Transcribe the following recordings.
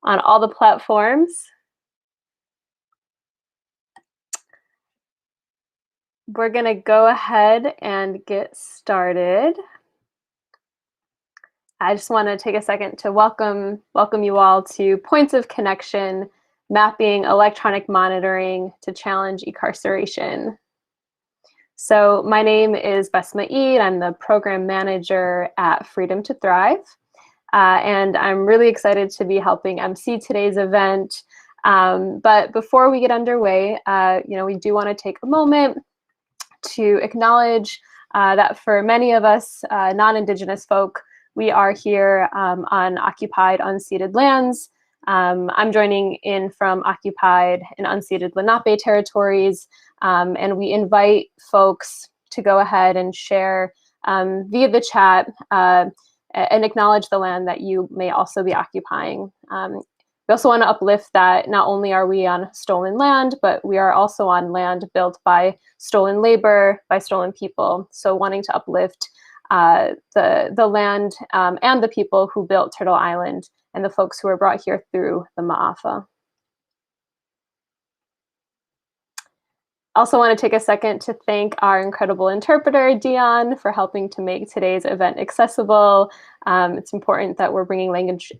on all the platforms. We're going to go ahead and get started. I just want to take a second to welcome you all to Points of Connection, Mapping Electronic Monitoring to Challenge E-Carceration. So my name is Basma Eid. I'm the program manager at Freedom to Thrive. And I'm really excited to be helping MC today's event. But before we get underway, we do want to take a moment to acknowledge that for many of us non-Indigenous folk, we are here on occupied, unceded lands. I'm joining in from occupied and unceded Lenape territories, and we invite folks to go ahead and share via the chat and acknowledge the land that you may also be occupying. We also want to uplift that not only are we on stolen land, but we are also on land built by stolen labor, by stolen people. So wanting to uplift the land and the people who built Turtle Island and the folks who were brought here through the Ma'afa. Also want to take a second to thank our incredible interpreter, Dion, for helping to make today's event accessible. It's important that we're bringing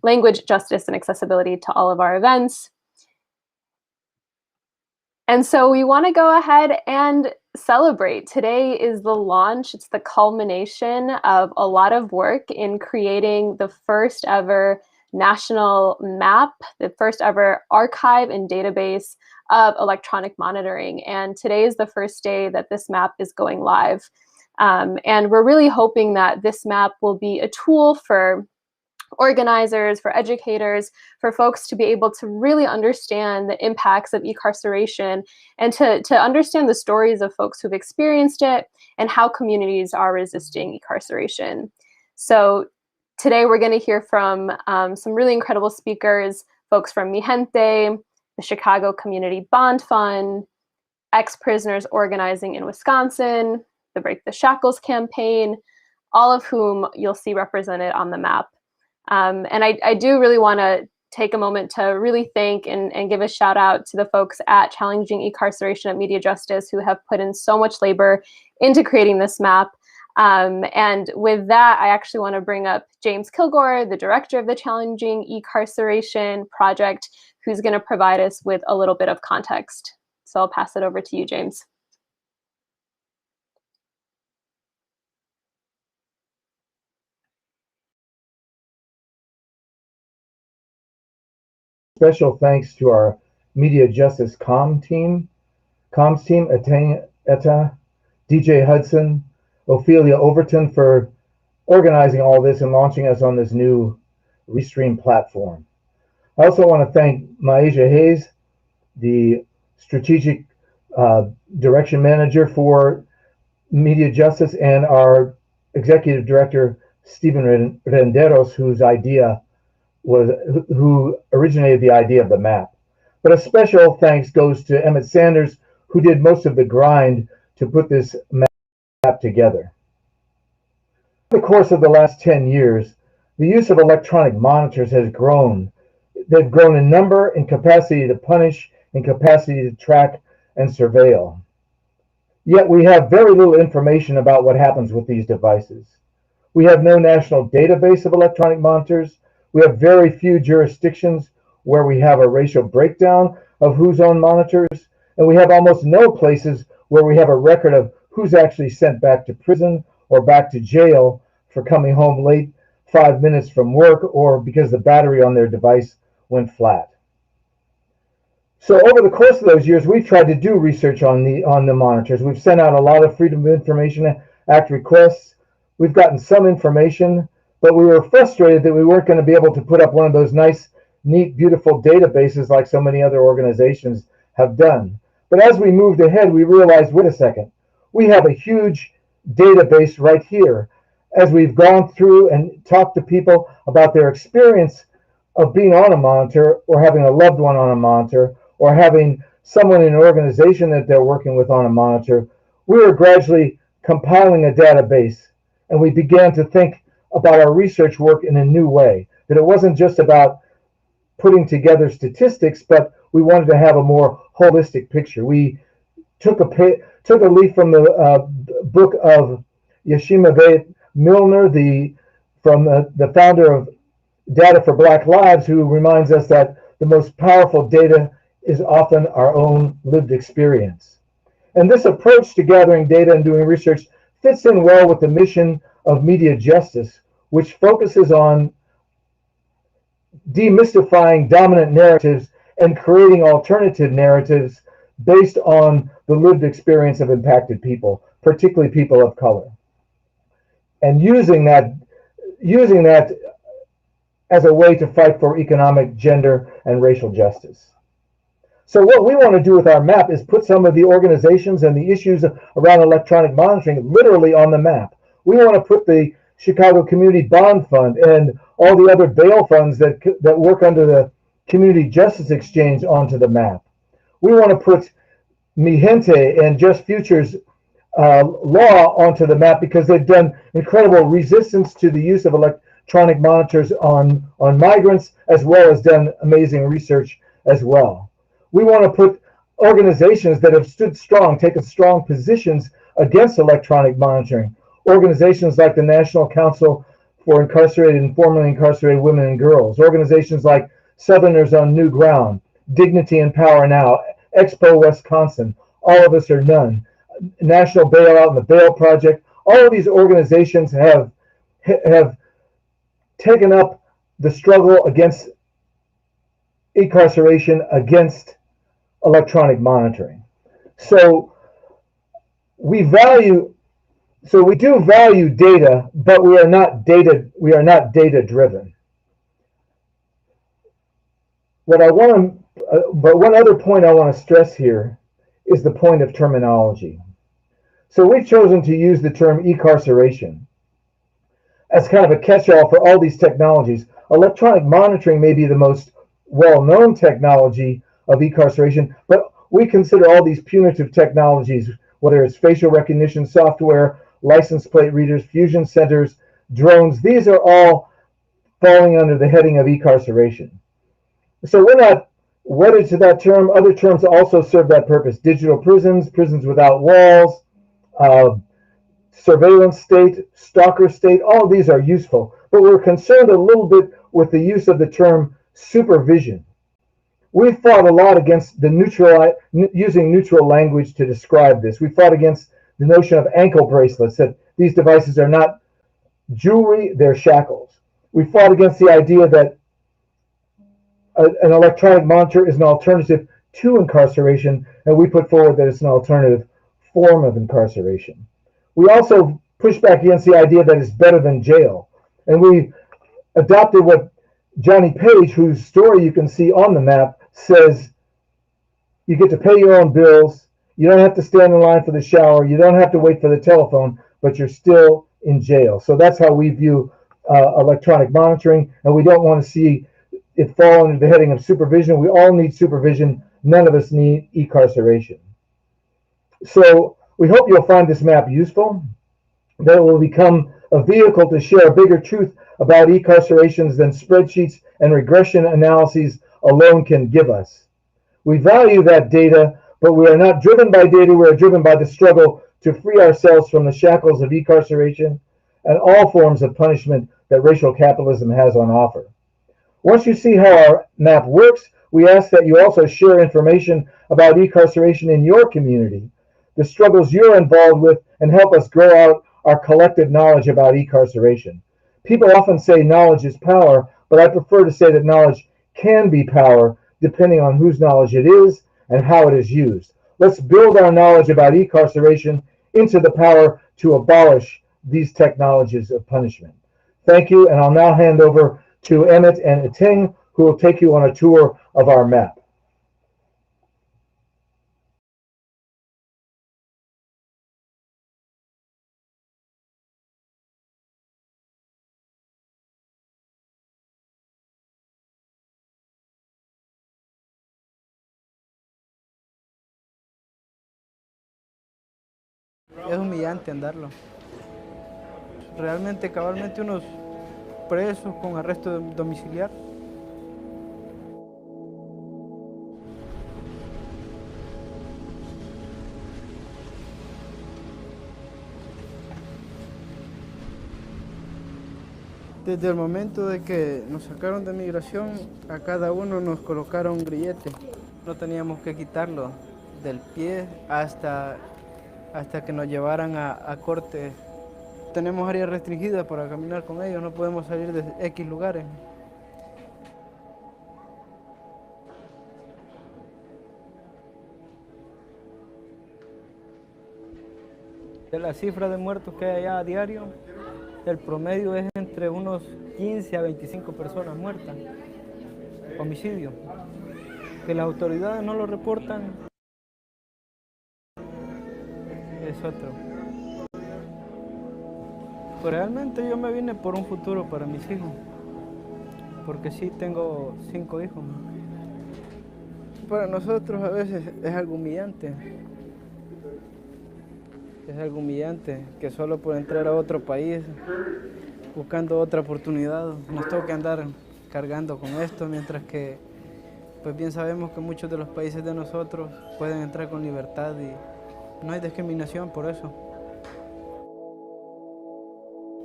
language justice and accessibility to all of our events. And so we want to go ahead and celebrate. Today is the launch. It's the culmination of a lot of work in creating the first ever national map, the first ever archive and database of electronic monitoring. And today is the first day that this map is going live. And we're really hoping that this map will be a tool for organizers, for educators, for folks to be able to really understand the impacts of e-carceration and to understand the stories of folks who've experienced it and how communities are resisting e-carceration. So today we're going to hear from some really incredible speakers, folks from Mi Gente, the Chicago Community Bond Fund, ex-prisoners organizing in Wisconsin, the Break the Shackles campaign, all of whom you'll see represented on the map. And I do really want to take a moment to really thank and give a shout out to the folks at Challenging E-Carceration at MediaJustice who have put in so much labor into creating this map. And with that, I actually want to bring up James Kilgore, the director of the Challenging E-Carceration project, who's going to provide us with a little bit of context. So I'll pass it over to you, James. Special thanks to our MediaJustice comms team, Etta, DJ Hudson, Ophelia Overton for organizing all this and launching us on this new Restream platform. I also want to thank Maisha Hayes, the strategic direction manager for MediaJustice, and our executive director, Stephen Renderos, who originated the idea of the map. But a special thanks goes to Emmett Sanders, who did most of the grind to put this map together. Over the course of the last 10 years, the use of electronic monitors has grown. They've grown in number, in capacity to punish, in capacity to track and surveil. Yet we have very little information about what happens with these devices. We have no national database of electronic monitors. We have very few jurisdictions where we have a racial breakdown of who's on monitors, and we have almost no places where we have a record of who's actually sent back to prison or back to jail for coming home late 5 minutes from work or because the battery on their device went flat. So over the course of those years, we've tried to do research on the monitors. We've sent out a lot of Freedom of Information Act requests. We've gotten some information, but we were frustrated that we weren't going to be able to put up one of those nice, neat, beautiful databases like so many other organizations have done. But as we moved ahead, we realized, wait a second, we have a huge database right here. As we've gone through and talked to people about their experience of being on a monitor or having a loved one on a monitor or having someone in an organization that they're working with on a monitor, we were gradually compiling a database, and we began to think about our research work in a new way, that it wasn't just about putting together statistics, but we wanted to have a more holistic picture. We took a leaf from the book of Yeshima Milner, the founder of Data for Black Lives, who reminds us that the most powerful data is often our own lived experience. And this approach to gathering data and doing research fits in well with the mission of MediaJustice, which focuses on demystifying dominant narratives and creating alternative narratives based on the lived experience of impacted people, particularly people of color, and using that as a way to fight for economic, gender, and racial justice. So what we want to do with our map is put some of the organizations and the issues around electronic monitoring literally on the map. We want to put the Chicago Community Bond Fund and all the other bail funds that work under the Community Justice Exchange onto the map. We want to put Mi Gente and Just Futures law onto the map because they've done incredible resistance to the use of electronic monitors on migrants, as well as done amazing research as well. We want to put organizations that have stood strong, taken strong positions against electronic monitoring. Organizations like the National Council for Incarcerated and Formerly Incarcerated Women and Girls. Organizations like Southerners on New Ground, Dignity and Power Now, Expo Wisconsin, All of Us or None, National Bailout and the Bail Project. All of these organizations have taken up the struggle against e-carceration, against electronic monitoring. So we do value data, but we are not data driven. But one other point I want to stress here is the point of terminology. So we've chosen to use the term e-carceration as kind of a catch-all for all these technologies. Electronic monitoring may be the most well-known technology of e-carceration, but we consider all these punitive technologies, whether it's facial recognition software, license plate readers, fusion centers, drones, these are all falling under the heading of e-carceration. So we're not wedded to that term. Other terms also serve that purpose. Digital prisons, prisons without walls, surveillance state, stalker state, all of these are useful. But we're concerned a little bit with the use of the term supervision. We fought a lot against using neutral language to describe this. We fought against the notion of ankle bracelets, that these devices are not jewelry, they're shackles. We fought against the idea that an electronic monitor is an alternative to incarceration, and we put forward that it's an alternative form of incarceration. We also pushed back against the idea that it's better than jail, and we adopted what Johnny Page, whose story you can see on the map, says: you get to pay your own bills, you don't have to stand in line for the shower, you don't have to wait for the telephone, but you're still in jail. So that's how we view electronic monitoring, and we don't want to see it fall under the heading of supervision. We all need supervision. None of us need e-carceration. So we hope you'll find this map useful, that it will become a vehicle to share a bigger truth about e-carcerations than spreadsheets and regression analyses alone can give us. We value that data, but we are not driven by data. We are driven by the struggle to free ourselves from the shackles of e-carceration and all forms of punishment that racial capitalism has on offer. Once you see how our map works, we ask that you also share information about e-carceration in your community, the struggles you're involved with, and help us grow out our collective knowledge about e-carceration. People often say knowledge is power, but I prefer to say that knowledge can be power depending on whose knowledge it is and how it is used. Let's build our knowledge about e-carceration into the power to abolish these technologies of punishment. Thank you, and I'll now hand over to Emmett and Iting, who will take you on a tour of our map. Es humillante andarlo. Realmente, cabalmente, unos presos con arresto domiciliar Desde el momento de que nos sacaron de migración, a cada uno nos colocaron un grillete. No teníamos que quitarlo del pie hasta que nos llevaran a corte. Tenemos áreas restringidas para caminar con ellos, no podemos salir de X lugares. De la cifra de muertos que hay allá a diario, el promedio es entre unos 15 a 25 personas muertas. Homicidio. Que las autoridades no lo reportan es otro. Pues realmente yo me vine por un futuro para mis hijos, porque sí tengo 5 hijos. Para nosotros a veces es algo humillante. Es algo humillante que solo por entrar a otro país, buscando otra oportunidad, nos toque andar cargando con esto, mientras que pues bien sabemos que muchos de los países de nosotros pueden entrar con libertad y no hay discriminación por eso.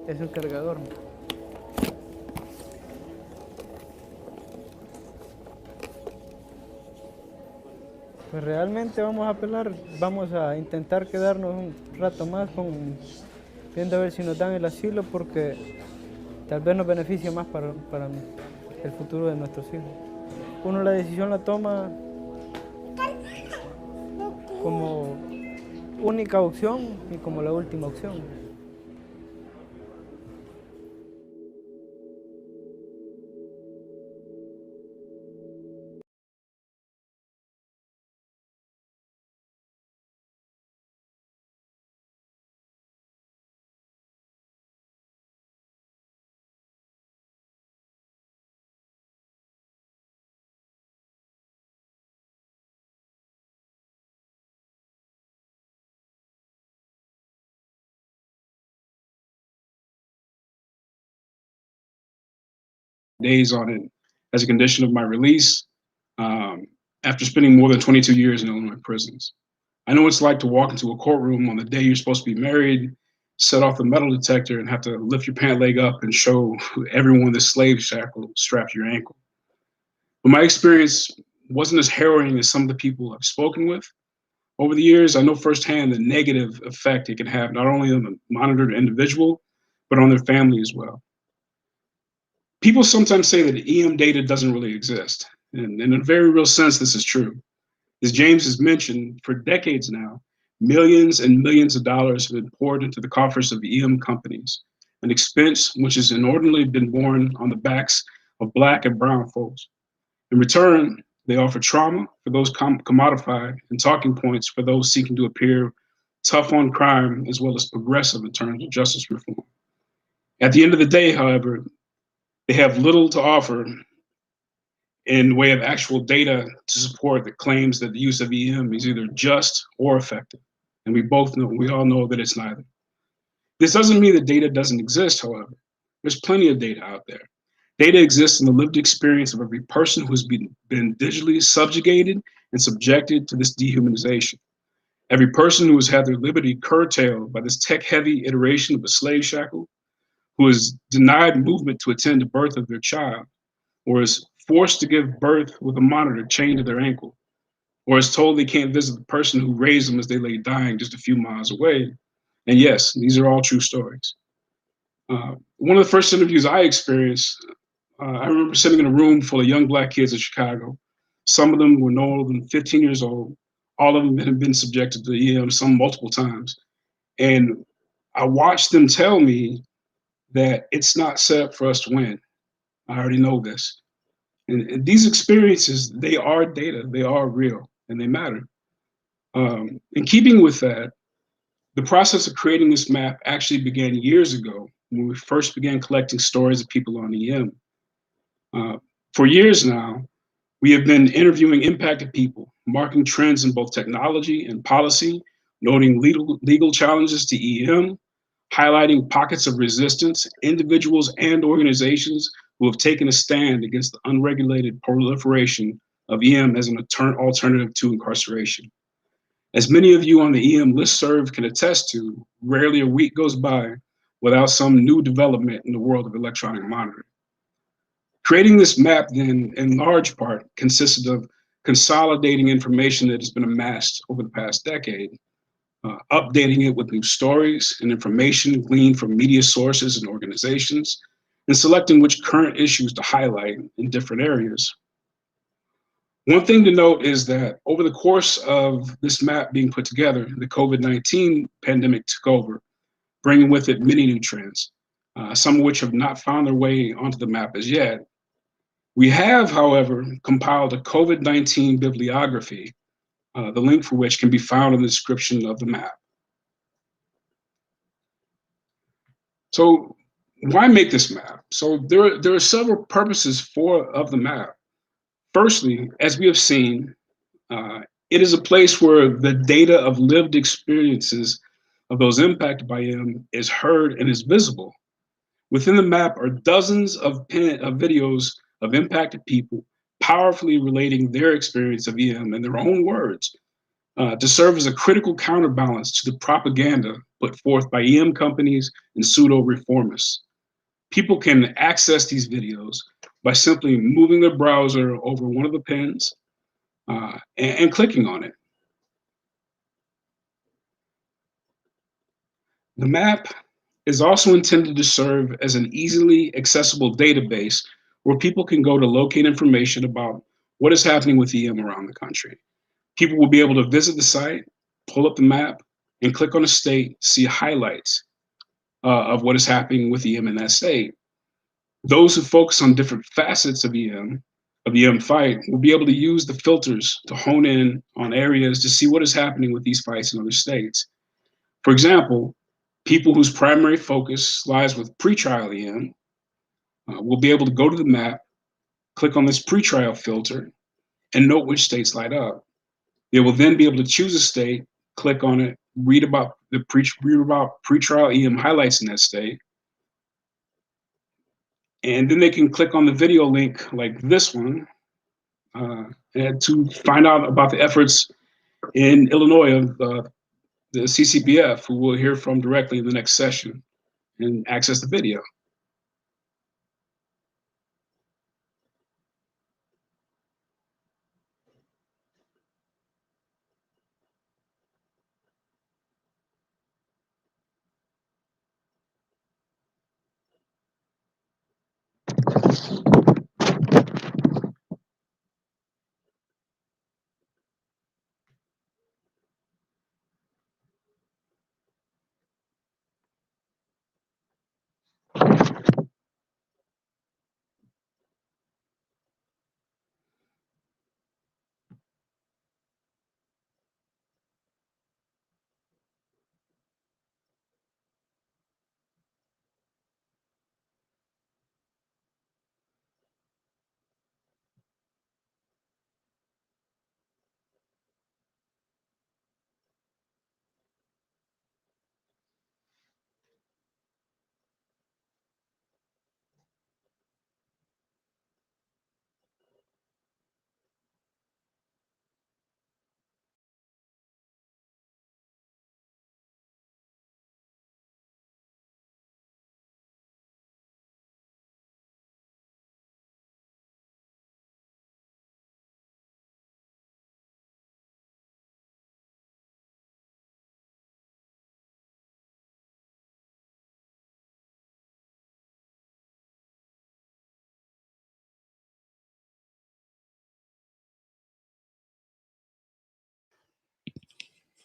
Es un cargador. Pues realmente vamos a apelar, vamos a intentar quedarnos un rato más viendo a ver si nos dan el asilo, porque tal vez nos beneficia más para el futuro de nuestros hijos. Uno la decisión la toma como única opción y como la última opción. Days on it as a condition of my release after spending more than 22 years in Illinois prisons. I know what it's like to walk into a courtroom on the day you're supposed to be married, set off the metal detector, and have to lift your pant leg up and show everyone the slave shackle strapped to your ankle. But my experience wasn't as harrowing as some of the people I've spoken with. Over the years, I know firsthand the negative effect it can have not only on the monitored individual, but on their family as well. People sometimes say that EM data doesn't really exist. And in a very real sense, this is true. As James has mentioned, for decades now, millions and millions of dollars have been poured into the coffers of EM companies, an expense which has inordinately been borne on the backs of Black and brown folks. In return, they offer trauma for those commodified and talking points for those seeking to appear tough on crime as well as progressive in terms of justice reform. At the end of the day, however, they have little to offer in way of actual data to support the claims that the use of EM is either just or effective. And we all know that it's neither. This doesn't mean that data doesn't exist, however. There's plenty of data out there. Data exists in the lived experience of every person who's been digitally subjugated and subjected to this dehumanization. Every person who has had their liberty curtailed by this tech-heavy iteration of a slave shackle, who is denied movement to attend the birth of their child, or is forced to give birth with a monitor chained to their ankle, or is told they can't visit the person who raised them as they lay dying just a few miles away. And yes, these are all true stories. One of the first interviews I experienced, I remember sitting in a room full of young Black kids in Chicago. Some of them were no older than 15 years old. All of them had been subjected to EM, some multiple times. And I watched them tell me that it's not set up for us to win. I already know this. And these experiences, they are data, they are real, and they matter. In keeping with that, the process of creating this map actually began years ago when we first began collecting stories of people on EM. For years now, we have been interviewing impacted people, marking trends in both technology and policy, noting legal challenges to EM, highlighting pockets of resistance, individuals and organizations who have taken a stand against the unregulated proliferation of EM as an alternative to incarceration. As many of you on the EM listserv can attest to, rarely a week goes by without some new development in the world of electronic monitoring. Creating this map then, in large part, consisted of consolidating information that has been amassed over the past decade, updating it with new stories and information gleaned from media sources and organizations, and selecting which current issues to highlight in different areas. One thing to note is that over the course of this map being put together, the COVID-19 pandemic took over, bringing with it many new trends, some of which have not found their way onto the map as yet. We have, however, compiled a COVID-19 bibliography, the link for which can be found in the description of the map. So why make this map? So there are several purposes of the map. Firstly, as we have seen, it is a place where the data of lived experiences of those impacted by EM is heard and is visible. Within the map are dozens of videos of impacted people powerfully relating their experience of EM in their own words to serve as a critical counterbalance to the propaganda put forth by EM companies and pseudo-reformists. People can access these videos by simply moving their browser over one of the pins and clicking on it. The map is also intended to serve as an easily accessible database where people can go to locate information about what is happening with EM around the country. People will be able to visit the site, pull up the map, and click on a state, see highlights of what is happening with EM in that state. Those who focus on different facets of the EM fight, will be able to use the filters to hone in on areas to see what is happening with these fights in other states. For example, people whose primary focus lies with pretrial EM will be able to go to the map, click on this pretrial filter, and note which states light up. They will then be able to choose a state, click on it, read about pretrial EM highlights in that state, and then they can click on the video link like this one and to find out about the efforts in Illinois of the CCPF, who we'll hear from directly in the next session, and access the video.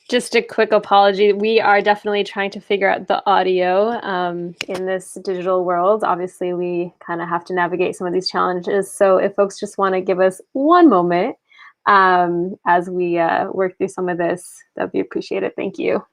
Just a quick apology. We are definitely trying to figure out the audio in this digital world. Obviously, we kind of have to navigate some of these challenges. So if folks just want to give us one moment as we work through some of this, that'd be appreciated. Thank you.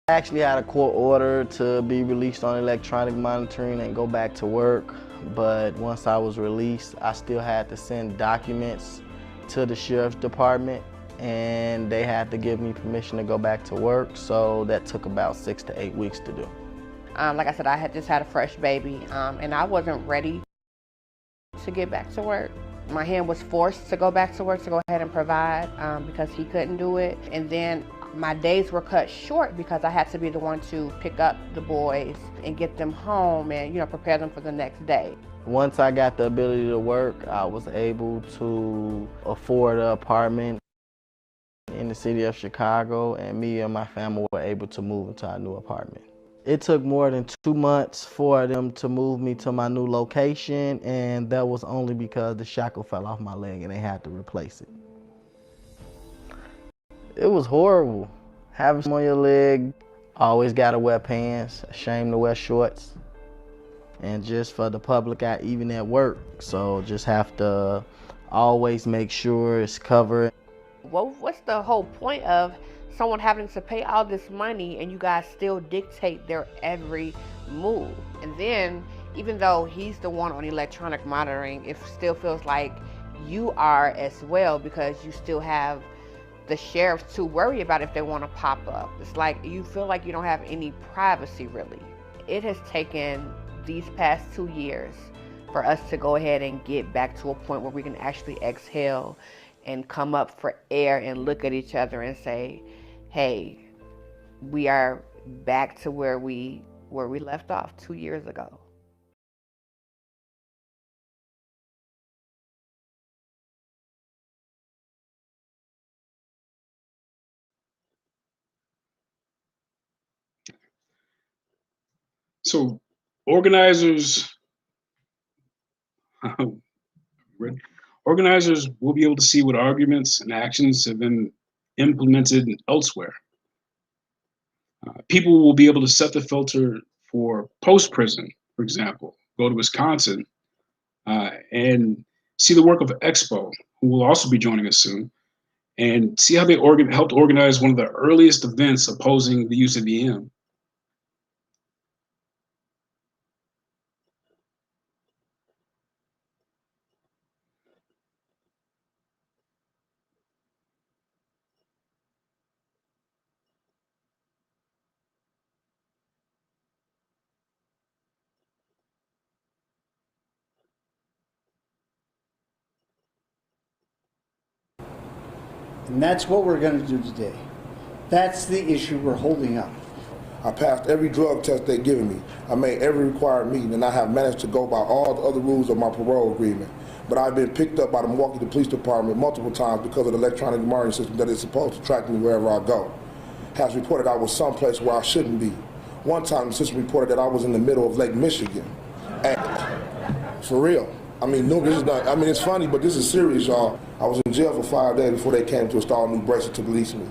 I actually had a court order to be released on electronic monitoring and go back to work, but once I was released, I still had to send documents to the sheriff's department, and they had to give me permission to go back to work, so that took about 6 to 8 weeks to do. Like I said, I had just had a fresh baby, and I wasn't ready to get back to work. My hand was forced to go back to work to go ahead and provide because he couldn't do it. And then my days were cut short because I had to be the one to pick up the boys and get them home and, prepare them for the next day. Once I got the ability to work, I was able to afford an apartment in the city of Chicago, and me and my family were able to move into our new apartment. It took more than 2 months for them to move me to my new location, and that was only because the shackle fell off my leg and they had to replace it. It was horrible. Having some on your leg, always gotta wear pants, ashamed to wear shorts. And just for the public eye, even at work. So just have to always make sure it's covered. Well, what's the whole point of someone having to pay all this money and you guys still dictate their every move? And then, even though he's the one on electronic monitoring, it still feels like you are as well, because you still have the sheriffs to worry about if they want to pop up. It's like you feel like you don't have any privacy, really. It has taken these past 2 years for us to go ahead and get back to a point where we can actually exhale and come up for air and look at each other and say, hey, we are back to where we left off 2 years ago. So organizers will be able to see what arguments and actions have been implemented elsewhere. People will be able to set the filter for post-prison, for example, go to Wisconsin and see the work of Expo, who will also be joining us soon, and see how they helped organize one of the earliest events opposing the use of EM. And that's what we're going to do today. That's the issue we're holding up. I passed every drug test they've given me. I made every required meeting, and I have managed to go by all the other rules of my parole agreement. But I've been picked up by the Milwaukee Police Department multiple times because of the electronic monitoring system that is supposed to track me wherever I go. Has reported I was someplace where I shouldn't be. One time the system reported that I was in the middle of Lake Michigan. And for real. I mean, no, this is not, I mean, it's funny, but this is serious, y'all. I was in jail for 5 days before they came to install new bracelets to release me.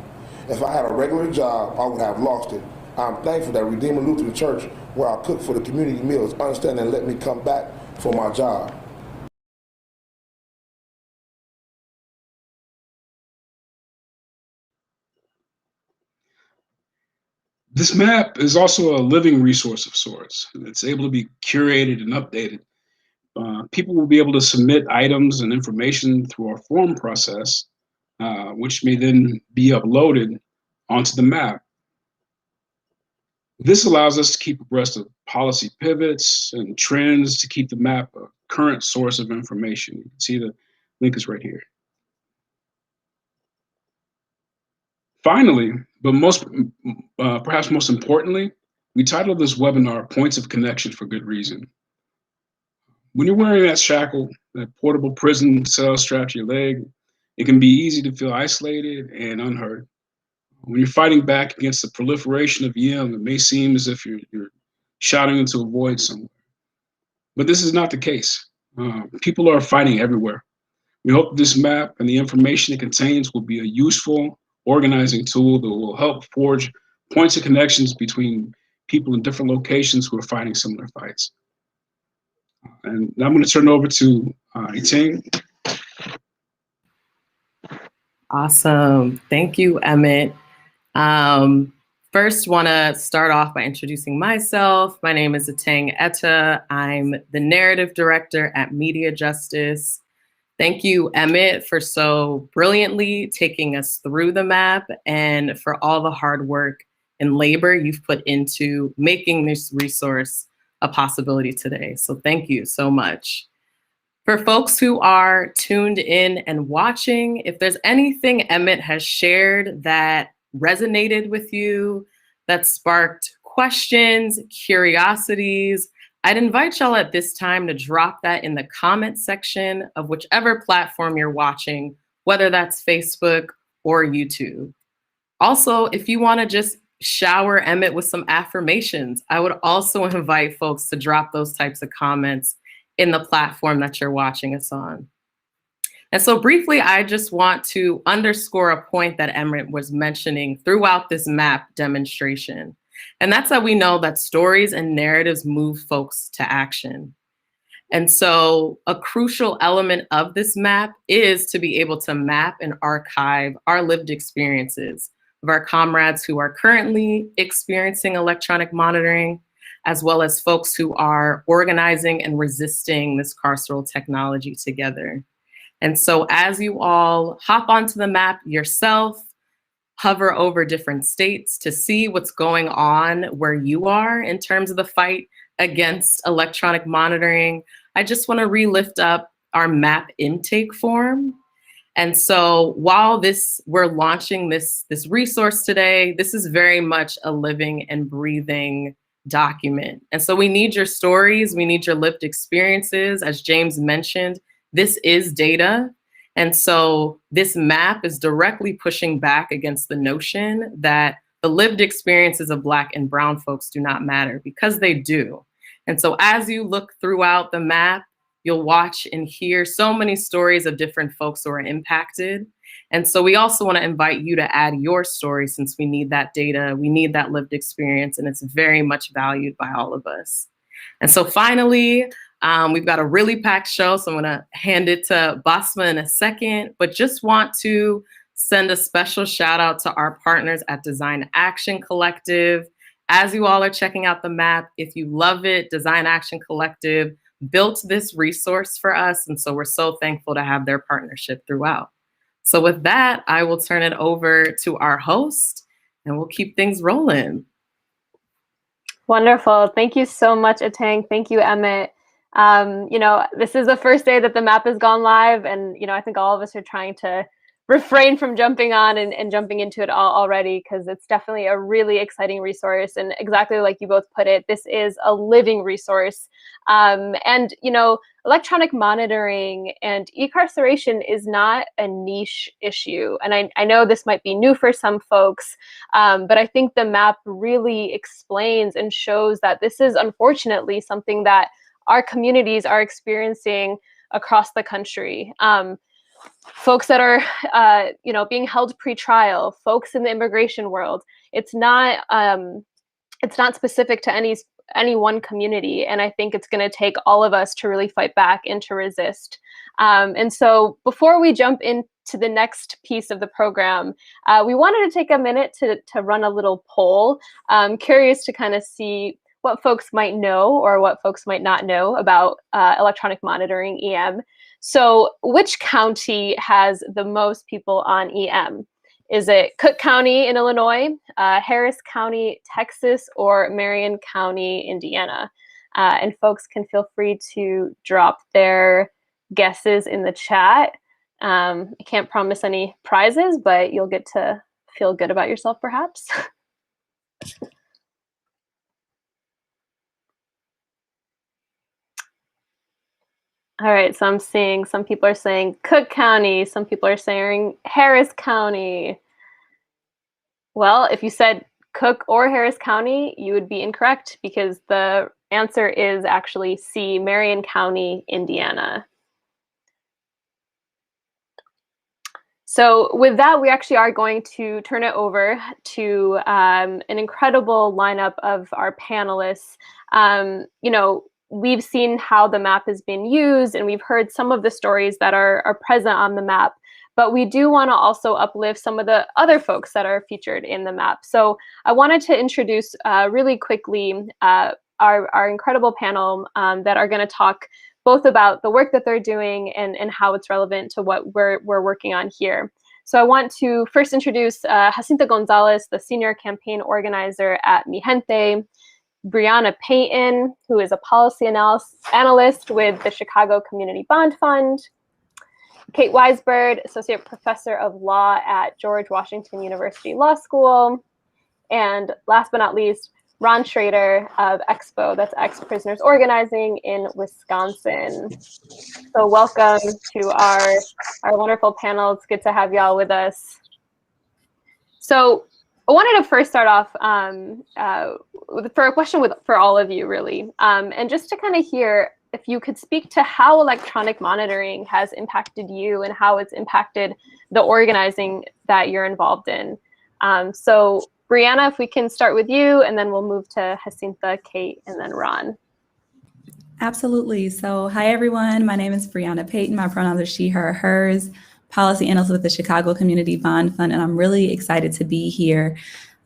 If I had a regular job, I would have lost it. I'm thankful that Redeemer Lutheran Church, where I cook for the community meals, understand and let me come back for my job. This map is also a living resource of sorts. It's able to be curated and updated. People will be able to submit items and information through our form process, which may then be uploaded onto the map. This allows us to keep abreast of policy pivots and trends to keep the map a current source of information. You can see the link is right here. Finally, but perhaps most importantly, we titled this webinar Points of Connection for good reason. When you're wearing that shackle, that portable prison cell strapped to your leg, it can be easy to feel isolated and unheard. When you're fighting back against the proliferation of EM, it may seem as if you're shouting into a void somewhere. But this is not the case. People are fighting everywhere. We hope this map and the information it contains will be a useful organizing tool that will help forge points of connections between people in different locations who are fighting similar fights. And now I'm going to turn it over to Etienne. Awesome. Thank you, Emmett. First, want to start off by introducing myself. My name is Atang Etta. I'm the narrative director at MediaJustice. Thank you, Emmett, for so brilliantly taking us through the map and for all the hard work and labor you've put into making this resource a possibility today. So thank you so much. For folks who are tuned in and watching, if there's anything Emmett has shared that resonated with you, that sparked questions, curiosities, I'd invite y'all at this time to drop that in the comment section of whichever platform you're watching, whether that's Facebook or YouTube. Also, if you want to just shower Emmett with some affirmations, I would also invite folks to drop those types of comments in the platform that you're watching us on. And so briefly, I just want to underscore a point that Emmett was mentioning throughout this map demonstration. And that's that we know that stories and narratives move folks to action. And so a crucial element of this map is to be able to map and archive our lived experiences of our comrades who are currently experiencing electronic monitoring, as well as folks who are organizing and resisting this carceral technology together. And so as you all hop onto the map yourself, hover over different states to see what's going on where you are in terms of the fight against electronic monitoring, I just want to re-lift up our map intake form. And so while we're launching this resource today, this is very much a living and breathing document. And so we need your stories, we need your lived experiences. As James mentioned, this is data. And so this map is directly pushing back against the notion that the lived experiences of Black and Brown folks do not matter, because they do. And so as you look throughout the map, you'll watch and hear so many stories of different folks who are impacted. And so we also want to invite you to add your story, since we need that data, we need that lived experience, and it's very much valued by all of us. And so finally, we've got a really packed show, so I'm going to hand it to Basma in a second, but just want to send a special shout out to our partners at Design Action Collective. As you all are checking out the map, if you love it, Design Action Collective built this resource for us, and so we're so thankful to have their partnership throughout. So with that, I will turn it over to our host, and we'll keep things rolling. Wonderful. Thank you so much, Atang. Thank you, Emmett. This is the first day that the map has gone live, and I think all of us are trying to refrain from jumping on and jumping into it all already, because it's definitely a really exciting resource. And exactly like you both put it, this is a living resource. Electronic monitoring and e-carceration is not a niche issue. And I know this might be new for some folks, but I think the map really explains and shows that this is unfortunately something that our communities are experiencing across the country. Folks that are, being held pre-trial, folks in the immigration world. It's not specific to any one community, and I think it's going to take all of us to really fight back and to resist. And so, before we jump into the next piece of the program, we wanted to take a minute to run a little poll. Curious to kind of see what folks might know or what folks might not know about electronic monitoring EM. So which county has the most people on EM? Is it Cook County in Illinois, Harris County, Texas, or Marion County, Indiana? And folks can feel free to drop their guesses in the chat. I can't promise any prizes, but you'll get to feel good about yourself perhaps. All right, so I'm seeing some people are saying Cook County, some people are saying Harris County. Well, if you said Cook or Harris County, you would be incorrect, because the answer is actually C, Marion County, Indiana. So with that, we actually are going to turn it over to an incredible lineup of our panelists. We've seen how the map has been used, and we've heard some of the stories that are present on the map, but we do want to also uplift some of the other folks that are featured in the map. So I wanted to introduce really quickly our incredible panel that are going to talk both about the work that they're doing and how it's relevant to what we're working on here. So I want to first introduce Jacinta Gonzalez, the Senior Campaign Organizer at Mi Gente. Brianna Payton, who is a policy analyst with the Chicago Community Bond Fund, Kate Weisberg, Associate Professor of Law at George Washington University Law School, and last but not least, Ron Schrader of Expo, that's Ex-Prisoners Organizing in Wisconsin. So welcome to our wonderful panel. It's good to have y'all with us. So I wanted to first start off for a question for all of you, really, and just to kind of hear if you could speak to how electronic monitoring has impacted you and how it's impacted the organizing that you're involved in. So Brianna, if we can start with you, and then we'll move to Jacinta, Kate, and then Ron. Absolutely. So hi, everyone. My name is Brianna Payton. My pronouns are she, her, hers. Policy analyst with the Chicago Community Bond Fund, and I'm really excited to be here.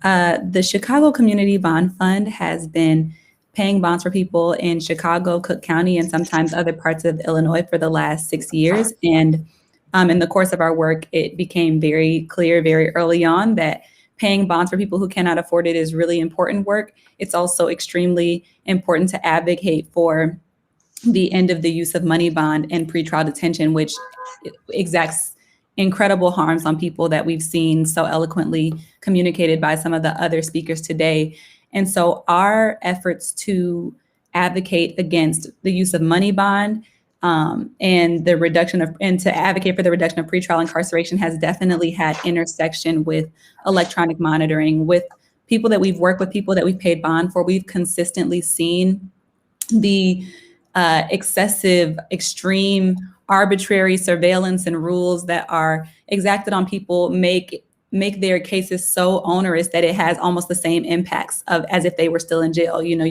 The Chicago Community Bond Fund has been paying bonds for people in Chicago, Cook County, and sometimes other parts of Illinois for the last 6 years. And in the course of our work, it became very clear very early on that paying bonds for people who cannot afford it is really important work. It's also extremely important to advocate for the end of the use of money bond in pretrial detention, which exacts incredible harms on people that we've seen so eloquently communicated by some of the other speakers today. And so our efforts to advocate against the use of money bond and the reduction of, and to advocate for the reduction of pretrial incarceration has definitely had intersection with electronic monitoring. With people that we've worked with, people that we've paid bond for, we've consistently seen the excessive, extreme, arbitrary surveillance and rules that are exacted on people make their cases so onerous that it has almost the same impacts as if they were still in jail. You know,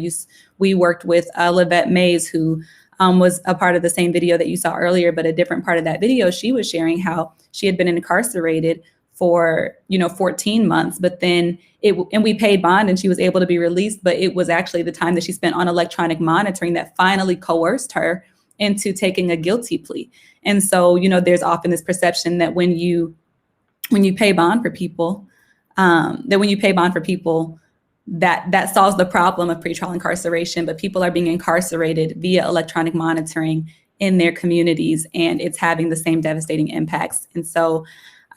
we worked with Livette Mays, who was a part of the same video that you saw earlier, but a different part of that video, she was sharing how she had been incarcerated for 14 months, but then and we paid bond and she was able to be released, but it was actually the time that she spent on electronic monitoring that finally coerced her into taking a guilty plea. And so, there's often this perception that when you pay bond for people, that solves the problem of pretrial incarceration, but people are being incarcerated via electronic monitoring in their communities, and it's having the same devastating impacts. And so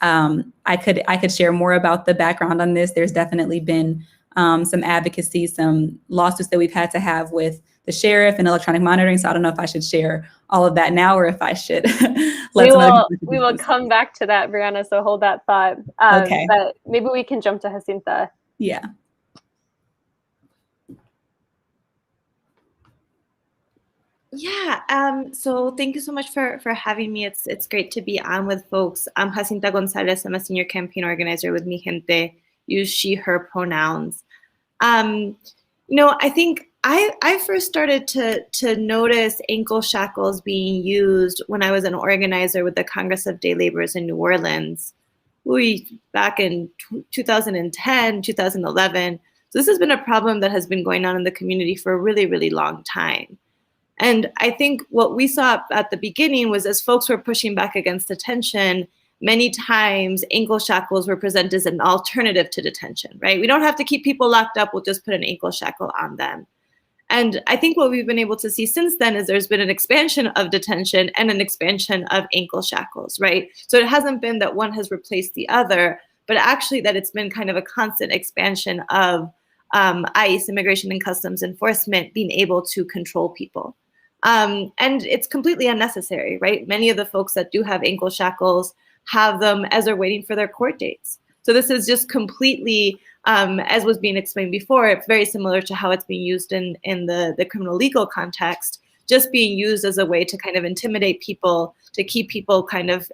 I could share more about the background on this. There's definitely been some advocacy, some lawsuits that we've had to have with the sheriff and electronic monitoring. So I don't know if I should share all of that now or if I should we will come back to that, Brianna, so hold that thought. Okay. But maybe we can jump to Jacinta. Yeah. Yeah, so thank you so much for having me. It's great to be on with folks. I'm Jacinta Gonzalez. I'm a senior campaign organizer with Mi Gente, use she, her pronouns. I think I first started to notice ankle shackles being used when I was an organizer with the Congress of Day Laborers in New Orleans, back in 2010, 2011. So this has been a problem that has been going on in the community for a really, really long time. And I think what we saw at the beginning was as folks were pushing back against detention, many times ankle shackles were presented as an alternative to detention, right? We don't have to keep people locked up, we'll just put an ankle shackle on them. And I think what we've been able to see since then is there's been an expansion of detention and an expansion of ankle shackles, right? So it hasn't been that one has replaced the other, but actually that it's been kind of a constant expansion of ICE, Immigration and Customs Enforcement, being able to control people. And it's completely unnecessary, right? Many of the folks that do have ankle shackles have them as they're waiting for their court dates. So this is just completely, as was being explained before, it's very similar to how it's being used in the criminal legal context, just being used as a way to kind of intimidate people, to keep people kind of,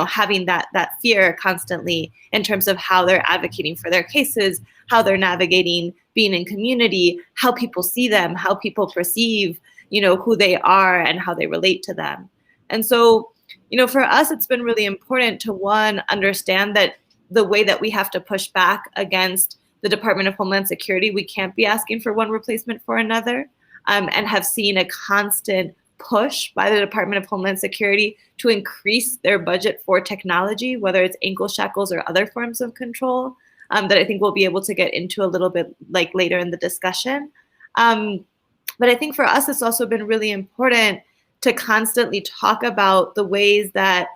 having that fear constantly in terms of how they're advocating for their cases, how they're navigating being in community, how people see them, how people perceive who they are and how they relate to them. And so, for us, it's been really important to, one, understand that the way that we have to push back against the Department of Homeland Security, we can't be asking for one replacement for another, and have seen a constant push by the Department of Homeland Security to increase their budget for technology, whether it's ankle shackles or other forms of control, that I think we'll be able to get into a little bit later in the discussion. But I think for us, it's also been really important to constantly talk about the ways that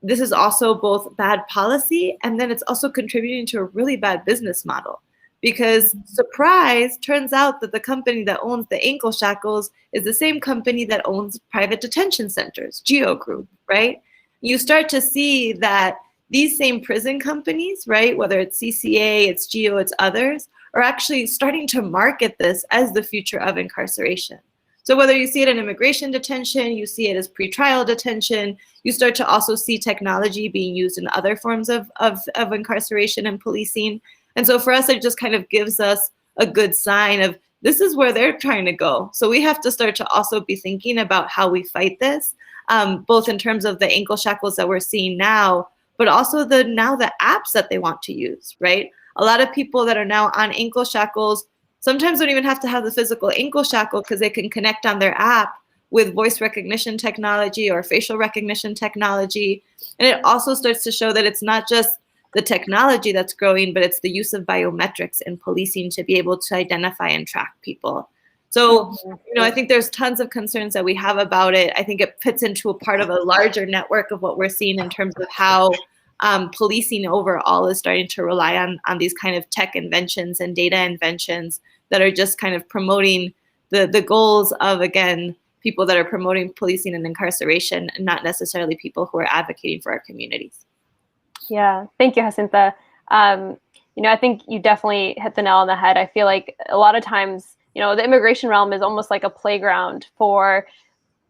this is also both bad policy, and then it's also contributing to a really bad business model. Because surprise, turns out that the company that owns the ankle shackles is the same company that owns private detention centers, Geo Group, right? You start to see that these same prison companies, right, whether it's CCA, it's Geo, it's others, are actually starting to market this as the future of incarceration. So whether you see it in immigration detention, you see it as pretrial detention, you start to also see technology being used in other forms of incarceration and policing. And so for us, it just kind of gives us a good sign of this is where they're trying to go. So we have to start to also be thinking about how we fight this, both in terms of the ankle shackles that we're seeing now, but also the apps that they want to use, right? A lot of people that are now on ankle shackles sometimes don't even have to have the physical ankle shackle because they can connect on their app with voice recognition technology or facial recognition technology. And it also starts to show that it's not just the technology that's growing, but it's the use of biometrics in policing to be able to identify and track people. So, I think there's tons of concerns that we have about it. I think it fits into a part of a larger network of what we're seeing in terms of how policing overall is starting to rely on these kind of tech inventions and data inventions that are just kind of promoting the goals of, again, people that are promoting policing and incarceration, and not necessarily people who are advocating for our communities. Yeah, thank you, Jacinta. I think you definitely hit the nail on the head. I feel like a lot of times, the immigration realm is almost like a playground for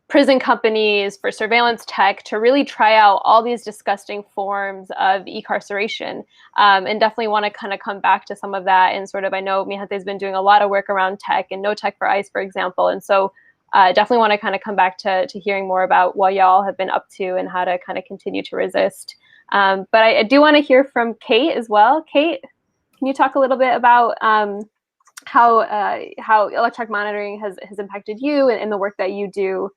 prison companies, for surveillance tech to really try out all these disgusting forms of e-carceration, and definitely want to kind of come back to some of that. And sort of, I know Mi Gente's been doing a lot of work around tech and no tech for ICE, for example. And so definitely want to kind of come back to hearing more about what y'all have been up to and how to kind of continue to resist. But I do want to hear from Kate as well. Kate, can you talk a little bit about how electronic monitoring has impacted you and the work that you do?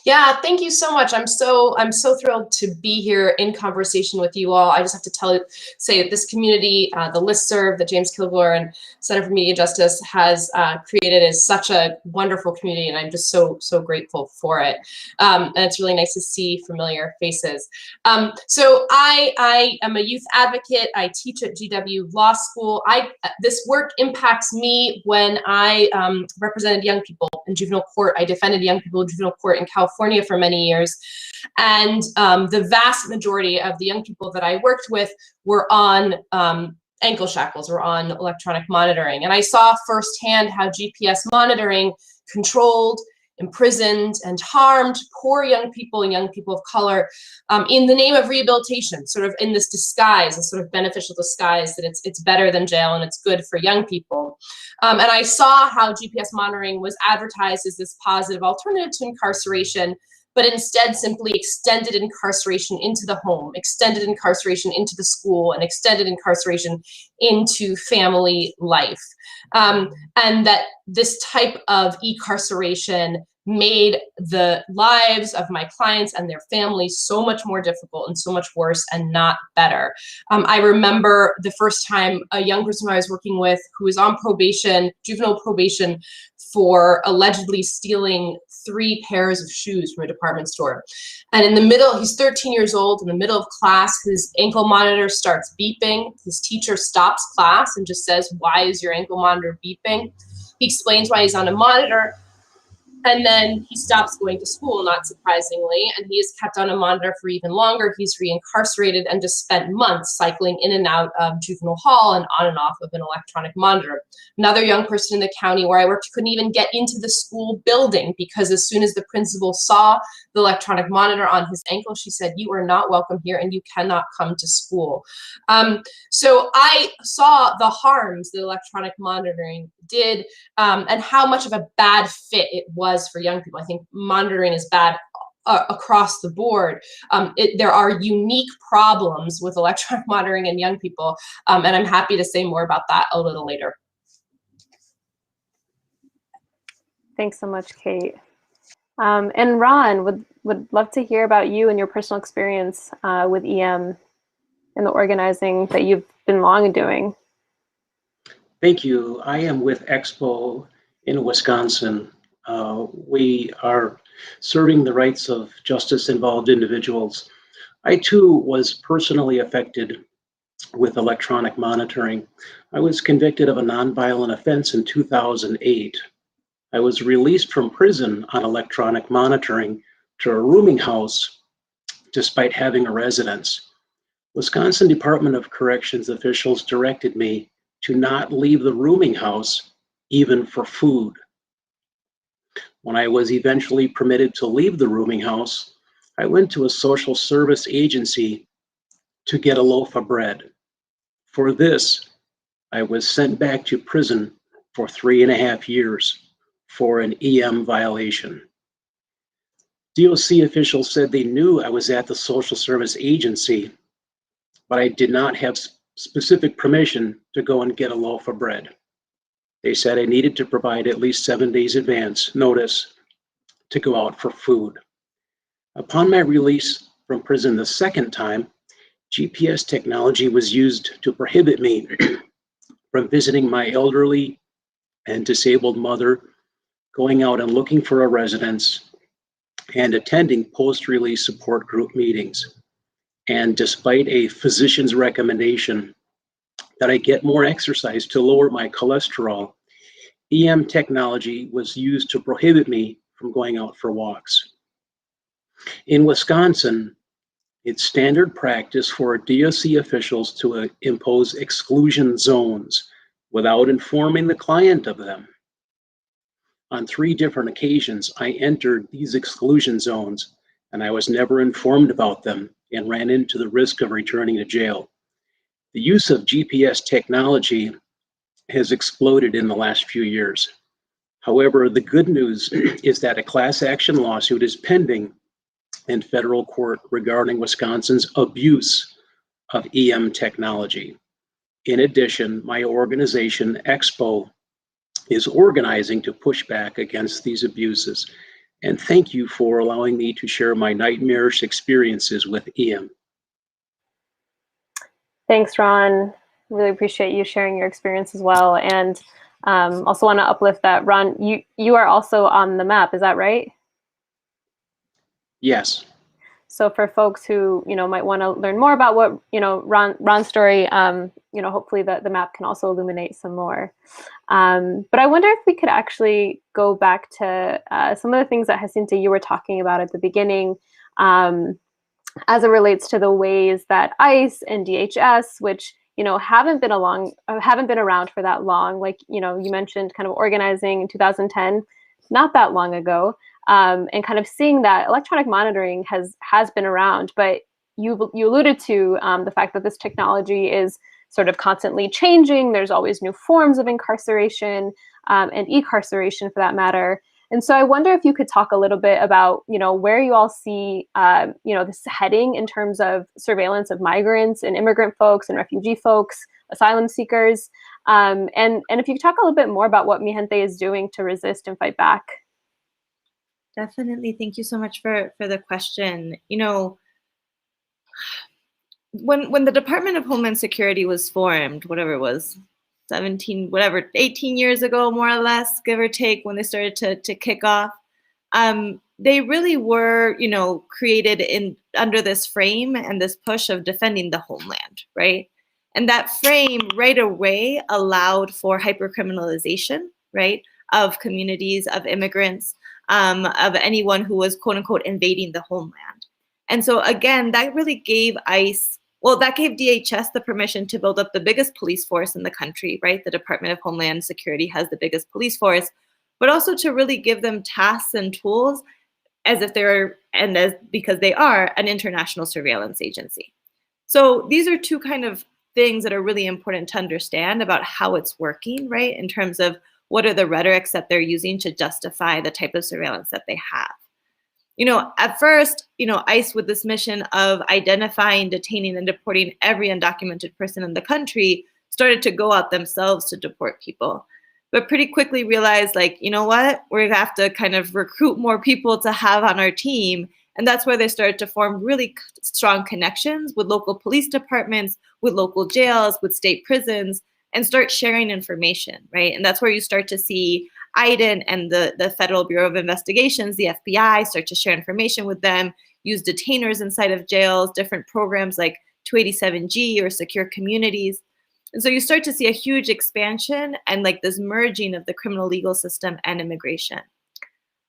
Yeah, thank you so much. I'm so thrilled to be here in conversation with you all. I just have to say that this community, the listserv that James Kilgore and Center for Media Justice has created is such a wonderful community, and I'm just so grateful for it. And it's really nice to see familiar faces. So I am a youth advocate. I teach at GW Law School. This work impacts me when I represented young people in juvenile court. I defended young people in juvenile court in California for many years. And the vast majority of the young people that I worked with were on ankle shackles, were on electronic monitoring. And I saw firsthand how GPS monitoring controlled, imprisoned, and harmed poor young people and young people of color in the name of rehabilitation, sort of in this disguise, a sort of beneficial disguise that it's better than jail and it's good for young people. And I saw how GPS monitoring was advertised as this positive alternative to incarceration, but instead simply extended incarceration into the home, extended incarceration into the school, and extended incarceration into family life. And that this type of e-carceration made the lives of my clients and their families so much more difficult and so much worse and not better. I remember the first time a young person I was working with who was on probation, juvenile probation, for allegedly stealing 3 pairs of shoes from a department store. And in the middle, he's 13 years old, in the middle of class, his ankle monitor starts beeping. His teacher stops class and just says, "Why is your ankle monitor beeping?" He explains why he's on a monitor. And then he stops going to school, not surprisingly, and he is kept on a monitor for even longer. He's reincarcerated and just spent months cycling in and out of juvenile hall and on and off of an electronic monitor. Another young person in the county where I worked couldn't even get into the school building because as soon as the principal saw the electronic monitor on his ankle, she said, "You are not welcome here and you cannot come to school." So I saw the harms that electronic monitoring did and how much of a bad fit it was for young people. I think monitoring is bad across the board. There are unique problems with electronic monitoring in young people, and I'm happy to say more about that a little later. Thanks so much, Kate. And Ron, would love to hear about you and your personal experience with EM and the organizing that you've been long doing. Thank you. I am with Expo in Wisconsin. We are serving the rights of justice-involved individuals. I too was personally affected with electronic monitoring. I was convicted of a nonviolent offense in 2008. I was released from prison on electronic monitoring to a rooming house despite having a residence. Wisconsin Department of Corrections officials directed me to not leave the rooming house even for food. When I was eventually permitted to leave the rooming house, I went to a social service agency to get a loaf of bread. For this, I was sent back to prison for 3.5 years for an EM violation. DOC officials said they knew I was at the social service agency, but I did not have specific permission to go and get a loaf of bread. They said I needed to provide at least 7 days advance notice to go out for food. Upon my release from prison the second time, GPS technology was used to prohibit me from visiting my elderly and disabled mother, going out and looking for a residence, and attending post-release support group meetings. And despite a physician's recommendation that I get more exercise to lower my cholesterol, EM technology was used to prohibit me from going out for walks. In Wisconsin, it's standard practice for DOC officials to impose exclusion zones without informing the client of them. On 3 different occasions, I entered these exclusion zones and I was never informed about them and ran into the risk of returning to jail. The use of GPS technology has exploded in the last few years. However, the good news is that a class action lawsuit is pending in federal court regarding Wisconsin's abuse of EM technology. In addition, my organization, Expo, is organizing to push back against these abuses. And thank you for allowing me to share my nightmarish experiences with EM. Thanks, Ron. Really appreciate you sharing your experience as well. And also want to uplift that, Ron, you are also on the map, is that right? Yes. So for folks who might want to learn more about what Ron's story, hopefully the map can also illuminate some more. But I wonder if we could actually go back to some of the things that Jacinta you were talking about at the beginning, as it relates to the ways that ICE and DHS, which haven't been around for that long, like you mentioned, kind of organizing in 2010, not that long ago. And kind of seeing that electronic monitoring has been around, but you alluded to the fact that this technology is sort of constantly changing. There's always new forms of incarceration and e-carceration for that matter. And so I wonder if you could talk a little bit about where you all see this heading in terms of surveillance of migrants and immigrant folks and refugee folks, asylum seekers, and if you could talk a little bit more about what Mi Gente is doing to resist and fight back. Definitely. Thank you so much for the question. When the Department of Homeland Security was formed, whatever it was, 18 years ago, more or less, give or take, when they started to kick off, they really were, created under this frame and this push of defending the homeland, right? And that frame right away allowed for hypercriminalization, right, of communities, of immigrants, of anyone who was quote unquote invading the homeland. And so again, that really gave ICE, that gave DHS the permission to build up the biggest police force in the country, right? The Department of Homeland Security has the biggest police force, but also to really give them tasks and tools because they are an international surveillance agency. So these are two kind of things that are really important to understand about how it's working, right? In terms of what are the rhetorics that they're using to justify the type of surveillance that they have. At first, ICE with this mission of identifying, detaining, and deporting every undocumented person in the country started to go out themselves to deport people. But pretty quickly realized, we're going to have to kind of recruit more people to have on our team. And that's where they started to form really strong connections with local police departments, with local jails, with state prisons, and start sharing information, right? And that's where you start to see IDEN and the Federal Bureau of Investigations, the FBI, start to share information with them, use detainers inside of jails, different programs like 287G or secure communities. And so you start to see a huge expansion and like this merging of the criminal legal system and immigration.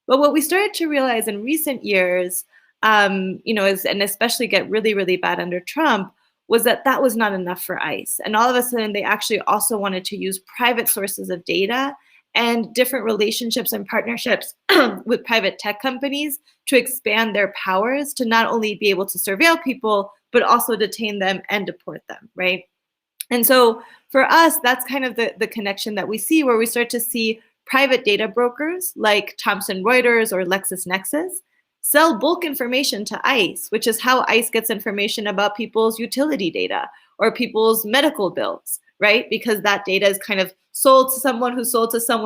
But what we started to realize in recent years, and especially get really, really bad under Trump, was that that was not enough for ICE. And all of a sudden, they actually also wanted to use private sources of data and different relationships and partnerships with private tech companies to expand their powers to not only be able to surveil people, but also detain them and deport them, right? And so for us, that's kind of the connection that we see, where we start to see private data brokers like Thomson Reuters or LexisNexis sell bulk information to ICE, which is how ICE gets information about people's utility data or people's medical bills, right? Because that data is kind of sold to someone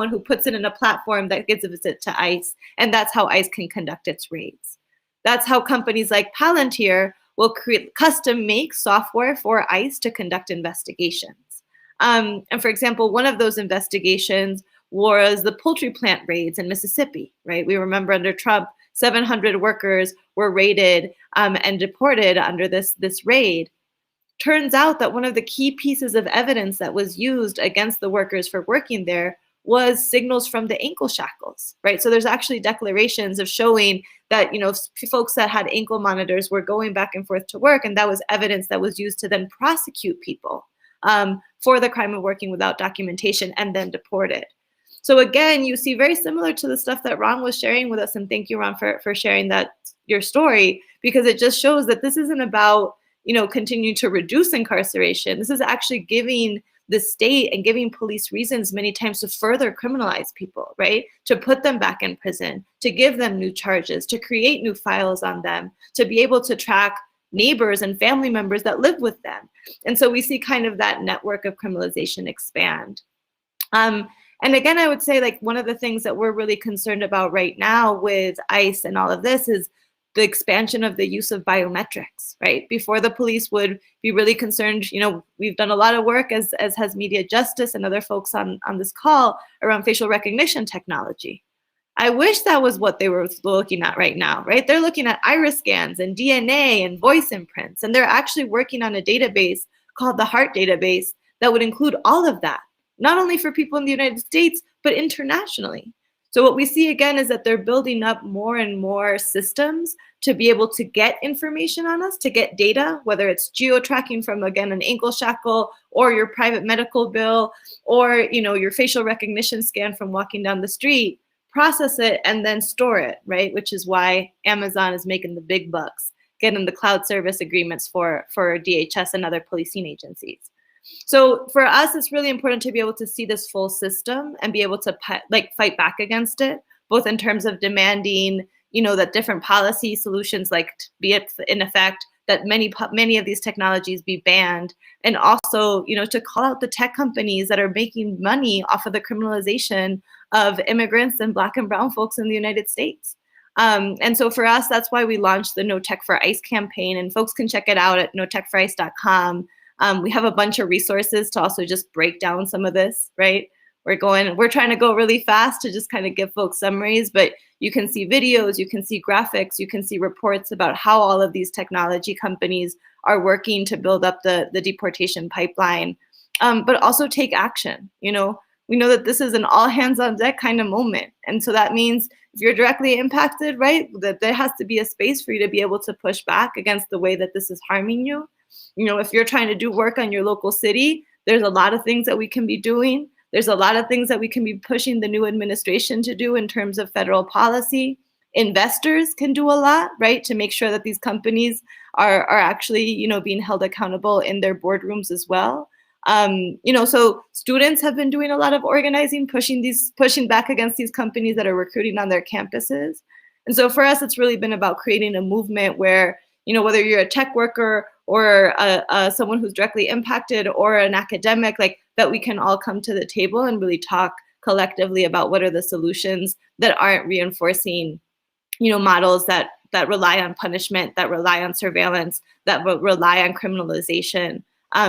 who puts it in a platform that gives it to ICE, and that's how ICE can conduct its raids. That's how companies like Palantir will create custom-make software for ICE to conduct investigations. And for example, one of those investigations was the poultry plant raids in Mississippi, right? We remember under Trump, 700 workers were raided and deported under this raid. Turns out that one of the key pieces of evidence that was used against the workers for working there was signals from the ankle shackles, right? So there's actually declarations of showing that, folks that had ankle monitors were going back and forth to work, and that was evidence that was used to then prosecute people for the crime of working without documentation and then deported. So again, you see very similar to the stuff that Ron was sharing with us, and thank you, Ron, for sharing your story, because it just shows that this isn't about, continuing to reduce incarceration. This is actually giving the state and giving police reasons many times to further criminalize people, right? To put them back in prison, to give them new charges, to create new files on them, to be able to track neighbors and family members that live with them. And so we see kind of that network of criminalization expand. And again, I would say like one of the things that we're really concerned about right now with ICE and all of this is the expansion of the use of biometrics, right? Before, the police would be really concerned, we've done a lot of work as has MediaJustice and other folks on this call around facial recognition technology. I wish that was what they were looking at right now, right? They're looking at iris scans and DNA and voice imprints, and they're actually working on a database called the HEART database that would include all of that, not only for people in the United States, but internationally. So what we see again is that they're building up more and more systems to be able to get information on us, to get data, whether it's geo-tracking from, again, an ankle shackle or your private medical bill or, your facial recognition scan from walking down the street, process it and then store it, right? Which is why Amazon is making the big bucks, getting the cloud service agreements for DHS and other policing agencies. So for us, it's really important to be able to see this full system and be able to fight back against it, both in terms of demanding, that different policy solutions, like be it in effect, that many of these technologies be banned, and also, to call out the tech companies that are making money off of the criminalization of immigrants and Black and brown folks in the United States. And so for us, that's why we launched the No Tech for ICE campaign, and folks can check it out at notechforice.com. We have a bunch of resources to also just break down some of this, right? We're trying to go really fast to just kind of give folks summaries, but you can see videos, you can see graphics, you can see reports about how all of these technology companies are working to build up the deportation pipeline, but also take action. We know that this is an all hands on deck kind of moment. And so that means if you're directly impacted, right, that there has to be a space for you to be able to push back against the way that this is harming you. If you're trying to do work on your local city, there's a lot of things that we can be doing. There's a lot of things that we can be pushing the new administration to do in terms of federal policy. Investors can do a lot, right, to make sure that these companies are actually, being held accountable in their boardrooms as well. So students have been doing a lot of organizing, pushing back against these companies that are recruiting on their campuses. And so for us, it's really been about creating a movement where, whether you're a tech worker or someone who's directly impacted or an academic, that we can all come to the table and really talk collectively about what are the solutions that aren't reinforcing, models that rely on punishment, that rely on surveillance, that rely on criminalization,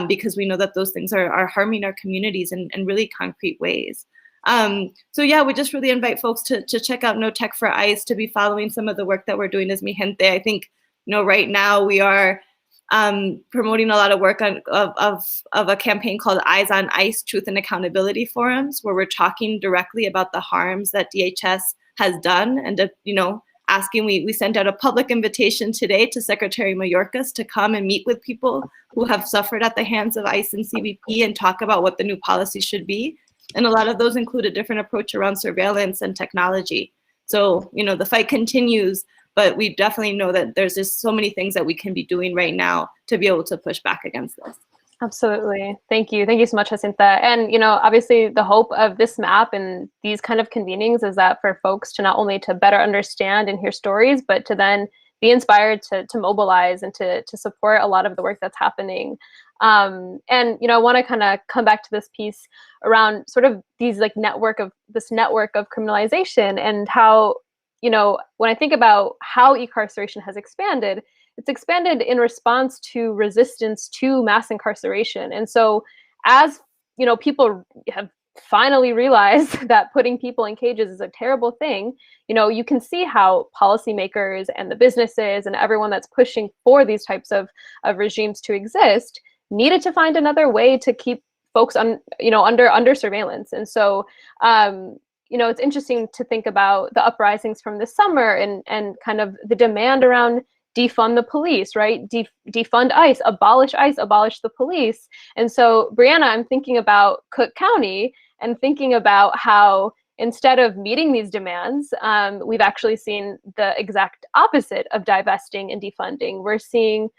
because we know that those things are harming our communities in really concrete ways. So yeah, we just really invite folks to check out No Tech for ICE, to be following some of the work that we're doing as Mi Gente. I think, right now we are promoting a lot of work of a campaign called Eyes on ICE, Truth and Accountability Forums, where we're talking directly about the harms that DHS has done, and asking, we sent out a public invitation today to Secretary Mayorkas to come and meet with people who have suffered at the hands of ICE and CBP and talk about what the new policy should be. And a lot of those include a different approach around surveillance and technology. So, the fight continues, but we definitely know that there's just so many things that we can be doing right now to be able to push back against this. Absolutely. Thank you. Thank you so much, Jacinta. And, obviously the hope of this map and these kind of convenings is that for folks to not only to better understand and hear stories, but to then be inspired to mobilize and to support a lot of the work that's happening. And, I want to kind of come back to this piece around sort of these network of criminalization, and how, when I think about how e-carceration has expanded, it's expanded in response to resistance to mass incarceration. And so as, people have finally realized that putting people in cages is a terrible thing, you can see how policymakers and the businesses and everyone that's pushing for these types of regimes to exist needed to find another way to keep folks under surveillance. And so, it's interesting to think about the uprisings from this summer and kind of the demand around defund the police, right? Defund ICE, abolish the police. And so, Brianna, I'm thinking about Cook County and thinking about how instead of meeting these demands, we've actually seen the exact opposite of divesting and defunding. We're seeing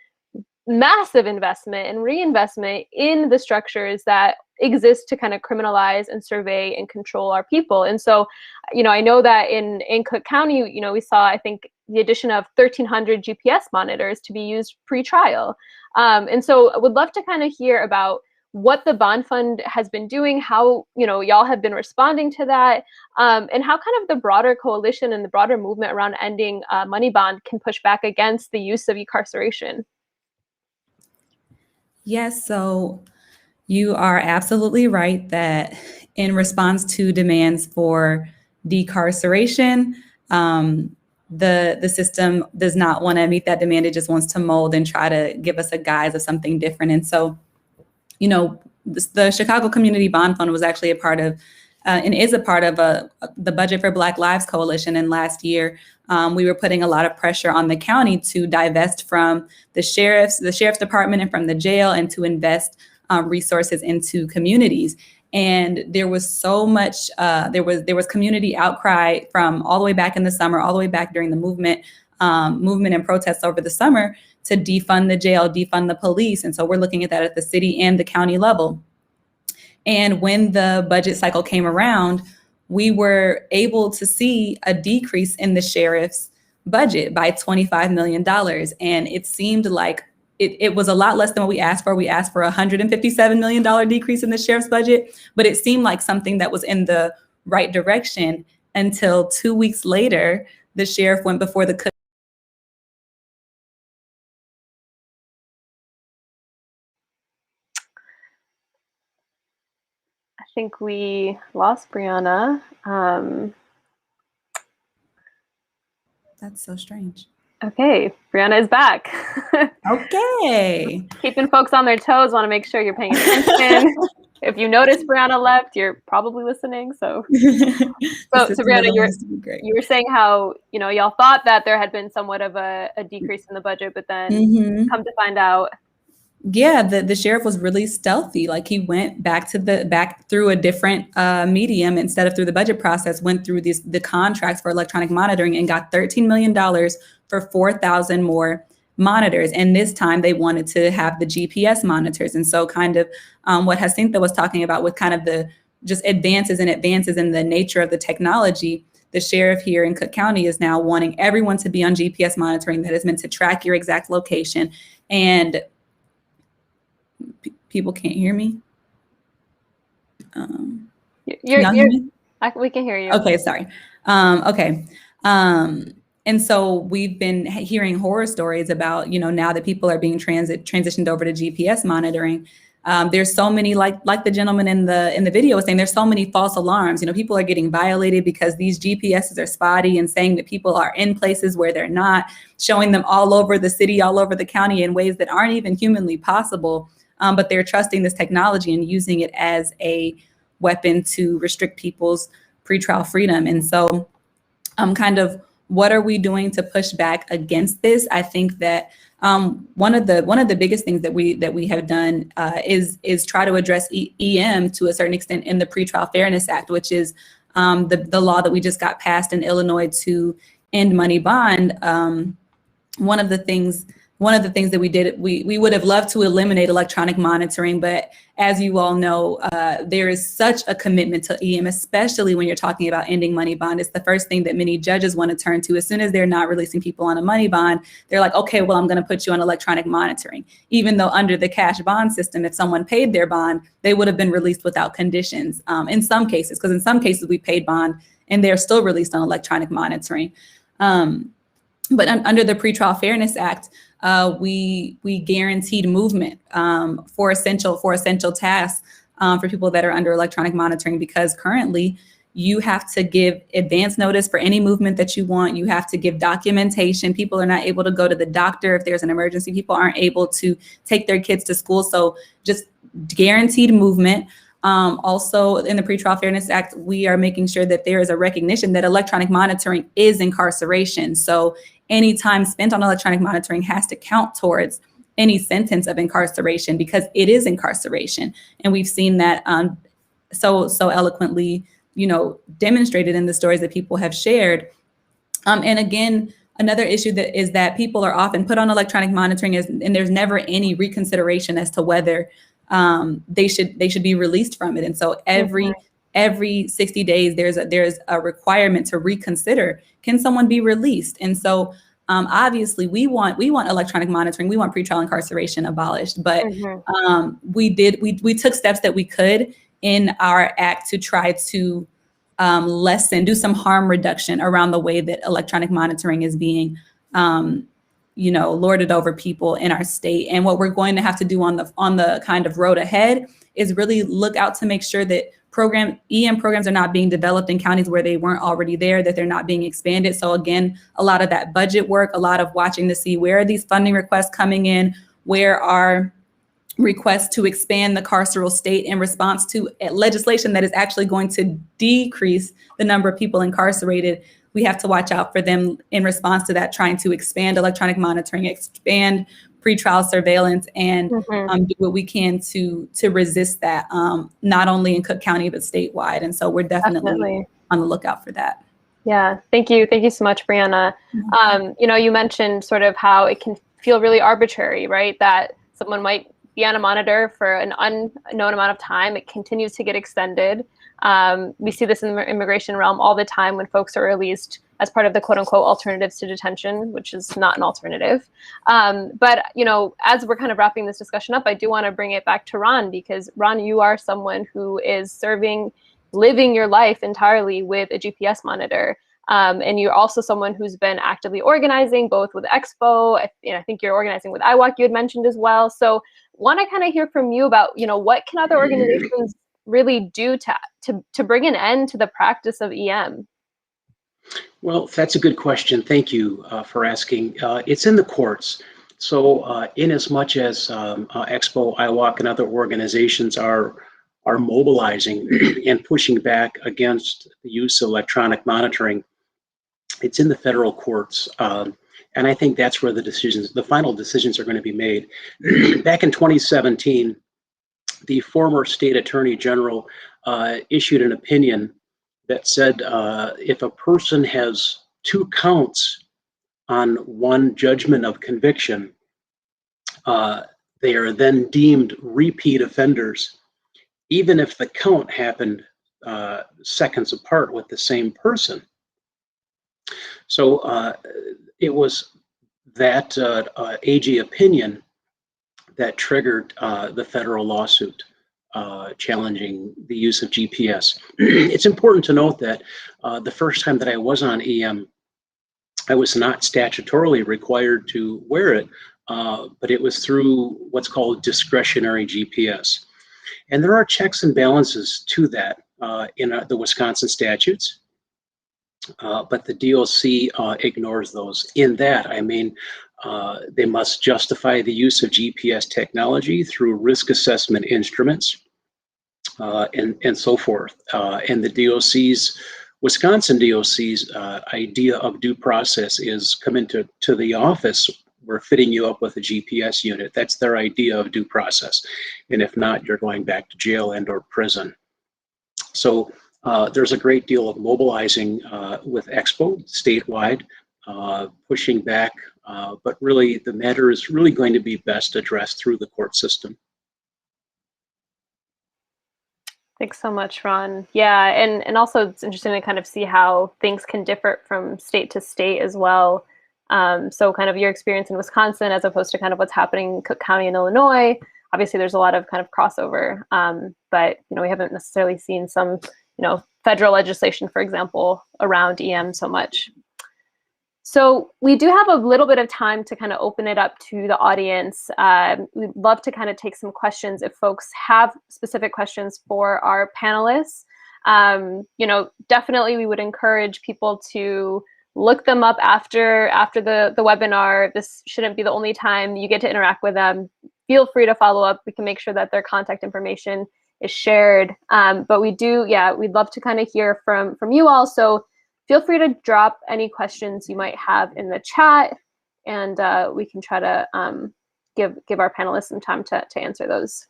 massive investment and reinvestment in the structures that exist to kind of criminalize and survey and control our people. And so, I know that in Cook County, we saw, I think, the addition of 1,300 GPS monitors to be used pre-trial. And so I would love to kind of hear about what the bond fund has been doing, how, y'all have been responding to that, and how kind of the broader coalition and the broader movement around ending money bond can push back against the use of e-carceration. Yes, so you are absolutely right that in response to demands for decarceration, the system does not want to meet that demand. It just wants to mold and try to give us a guise of something different. And so, the Chicago Community Bond Fund was actually a part of and is a part of the Budget for Black Lives Coalition. And last year, we were putting a lot of pressure on the county to divest from the sheriff's department and from the jail, and to invest resources into communities. And there was so much, there was community outcry from all the way back in the summer, all the way back during the movement and protests over the summer, to defund the jail, defund the police. And so we're looking at that at the city and the county level. And when the budget cycle came around, we were able to see a decrease in the sheriff's budget by $25 million. And it seemed like it was a lot less than what we asked for. We asked for a $157 million decrease in the sheriff's budget, but it seemed like something that was in the right direction until 2 weeks later, the sheriff went before the Cook. I think we lost Brianna. That's so strange. Okay, Brianna is back. Okay. Keeping folks on their toes, want to make sure you're paying attention. If you notice Brianna left, you're probably listening. So Brianna, you were saying how, y'all thought that there had been somewhat of a decrease in the budget, but then come to find out. Yeah, the sheriff was really stealthy. Like, he went back through a different medium instead of through the budget process, went through the contracts for electronic monitoring and got $13 million for 4,000 more monitors. And this time they wanted to have the GPS monitors. And so kind of what Jacinta was talking about with kind of the just advances in the nature of the technology, the sheriff here in Cook County is now wanting everyone to be on GPS monitoring that is meant to track your exact location. And people can't hear me. We can hear you. Okay, sorry. Okay. And so we've been hearing horror stories about, now that people are being transitioned over to GPS monitoring. There's so many, like the gentleman in the video was saying, there's so many false alarms. People are getting violated because these GPSs are spotty and saying that people are in places where they're not, showing them all over the city, all over the county in ways that aren't even humanly possible. But they're trusting this technology and using it as a weapon to restrict people's pretrial freedom. And so what are we doing to push back against this? I think that one of the biggest things that we have done is try to address EM to a certain extent in the Pretrial Fairness Act, which is the law that we just got passed in Illinois to end money bond. One of the things that we did, we would have loved to eliminate electronic monitoring, but as you all know, there is such a commitment to EM, especially when you're talking about ending money bond. It's the first thing that many judges want to turn to. As soon as they're not releasing people on a money bond, they're like, okay, well, I'm going to put you on electronic monitoring. Even though under the cash bond system, if someone paid their bond, they would have been released without conditions in some cases, because in some cases we paid bond and they're still released on electronic monitoring. But under the Pretrial Fairness Act, we guaranteed movement for essential tasks for people that are under electronic monitoring, because currently you have to give advance notice for any movement that you want. You have to give documentation. People are not able to go to the doctor if there's an emergency. People aren't able to take their kids to school. So just guaranteed movement. Also, in the Pretrial Fairness Act, we are making sure that there is a recognition that electronic monitoring is incarceration. So any time spent on electronic monitoring has to count towards any sentence of incarceration, because it is incarceration. And we've seen that so eloquently, demonstrated in the stories that people have shared. And again, another issue that is that people are often put on electronic monitoring and there's never any reconsideration as to whether they should be released from it. And so every 60 days, there's a requirement to reconsider, can someone be released? And so obviously we want electronic monitoring, we want pretrial incarceration abolished, but we took steps that we could in our act to try to do some harm reduction around the way that electronic monitoring is being lorded over people in our state. And what we're going to have to do on the kind of road ahead is really look out to make sure that EM programs are not being developed in counties where they weren't already there, that they're not being expanded. So again, a lot of that budget work, a lot of watching to see where are these funding requests coming in, where are requests to expand the carceral state in response to legislation that is actually going to decrease the number of people incarcerated. We have to watch out for them in response to that, trying to expand electronic monitoring, expand pretrial surveillance, and do what we can to resist that, not only in Cook County, but statewide. And so we're definitely on the lookout for that. Yeah, thank you. Thank you so much, Brianna. You mentioned sort of how it can feel really arbitrary, right? That someone might be on a monitor for an unknown amount of time. It continues to get extended. We see this in the immigration realm all the time when folks are released as part of the quote unquote alternatives to detention, which is not an alternative. But, as we're kind of wrapping this discussion up, I do want to bring it back to Ron, because Ron, you are someone who is living your life entirely with a GPS monitor. And you're also someone who's been actively organizing both with Expo. I think you're organizing with IWOC, you had mentioned as well. So want to kind of hear from you about, what can other organizations really do to bring an end to the practice of EM? Well, that's a good question. Thank you for asking. It's in the courts. So in as much as Expo, IWOC, and other organizations are mobilizing and pushing back against the use of electronic monitoring, it's in the federal courts. And I think that's where the final decisions are going to be made. Back in 2017, the former state attorney general issued an opinion that said if a person has 2 counts on one judgment of conviction, they are then deemed repeat offenders, even if the count happened seconds apart with the same person. So it was that AG opinion that triggered the federal lawsuit challenging the use of GPS. It's important to note that the first time that I was on EM, I was not statutorily required to wear it, but it was through what's called discretionary GPS. And there are checks and balances to that in the Wisconsin statutes, but the DOC ignores those. In that, I mean, they must justify the use of GPS technology through risk assessment instruments and so forth. And the DOC's, Wisconsin DOC's idea of due process is come into the office, we're fitting you up with a GPS unit. That's their idea of due process. And if not, you're going back to jail and or prison. So there's a great deal of mobilizing with Expo statewide, pushing back, but really the matter is really going to be best addressed through the court system. Thanks so much, Ron. Yeah, and also it's interesting to kind of see how things can differ from state to state as well. So kind of your experience in Wisconsin as opposed to kind of what's happening in Cook County in Illinois. Obviously, there's a lot of kind of crossover, but we haven't necessarily seen some federal legislation, for example, around EM so much. So we do have a little bit of time to kind of open it up to the audience. We'd love to kind of take some questions if folks have specific questions for our panelists. Definitely we would encourage people to look them up after the webinar. This shouldn't be the only time you get to interact with them. Feel free to follow up. We can make sure that their contact information is shared. But we'd love to kind of hear from you all. So feel free to drop any questions you might have in the chat, and we can try to give our panelists some time to answer those.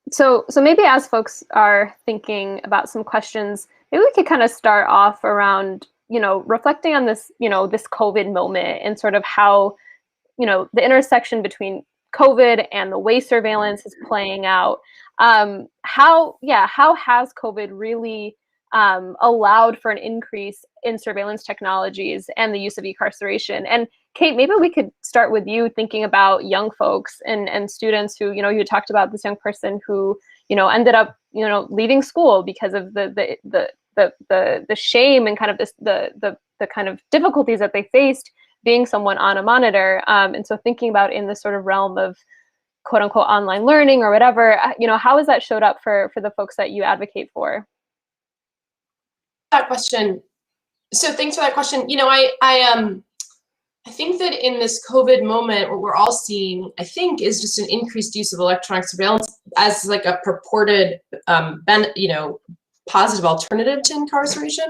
So maybe as folks are thinking about some questions, maybe we could kind of start off around, reflecting on this, this COVID moment and sort of how, the intersection between COVID and the way surveillance is playing out. How has COVID really allowed for an increase in surveillance technologies and the use of e-carceration? And Kate, maybe we could start with you thinking about young folks and students who, you talked about this young person who, ended up, leaving school because of the shame and kind of the kind of difficulties that they faced being someone on a monitor. And so thinking about in this sort of realm of quote unquote online learning or whatever, how has that showed up for the folks that you advocate for? That question. So thanks for that question. I think that in this COVID moment, what we're all seeing, I think, is just an increased use of electronic surveillance as like a purported, positive alternative to incarceration.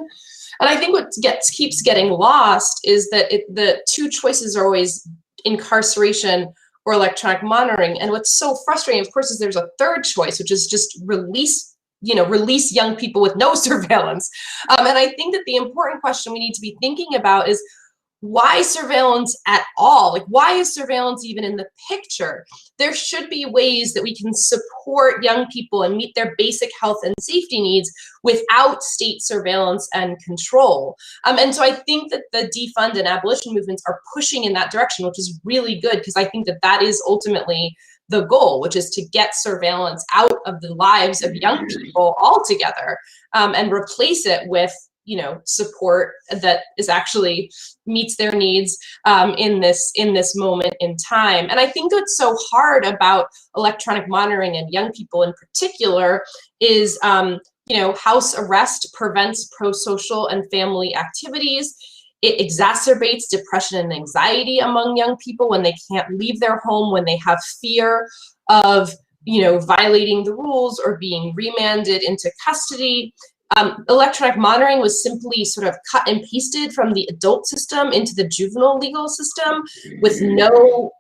And I think what keeps getting lost is that the two choices are always incarceration or electronic monitoring. And what's so frustrating, of course, is there's a third choice, which is just release young people with no surveillance. And I think that the important question we need to be thinking about is, why surveillance at all? Like, why is surveillance even in the picture? There should be ways that we can support young people and meet their basic health and safety needs without state surveillance and control. And so I think that the defund and abolition movements are pushing in that direction, which is really good, because I think that that is ultimately the goal, which is to get surveillance out of the lives of young people altogether, and replace it with support that is actually meets their needs in this moment in time. And I think what's so hard about electronic monitoring and young people in particular is, house arrest prevents pro-social and family activities. It exacerbates depression and anxiety among young people when they can't leave their home, when they have fear of, violating the rules or being remanded into custody. Electronic monitoring was simply sort of cut and pasted from the adult system into the juvenile legal system with no,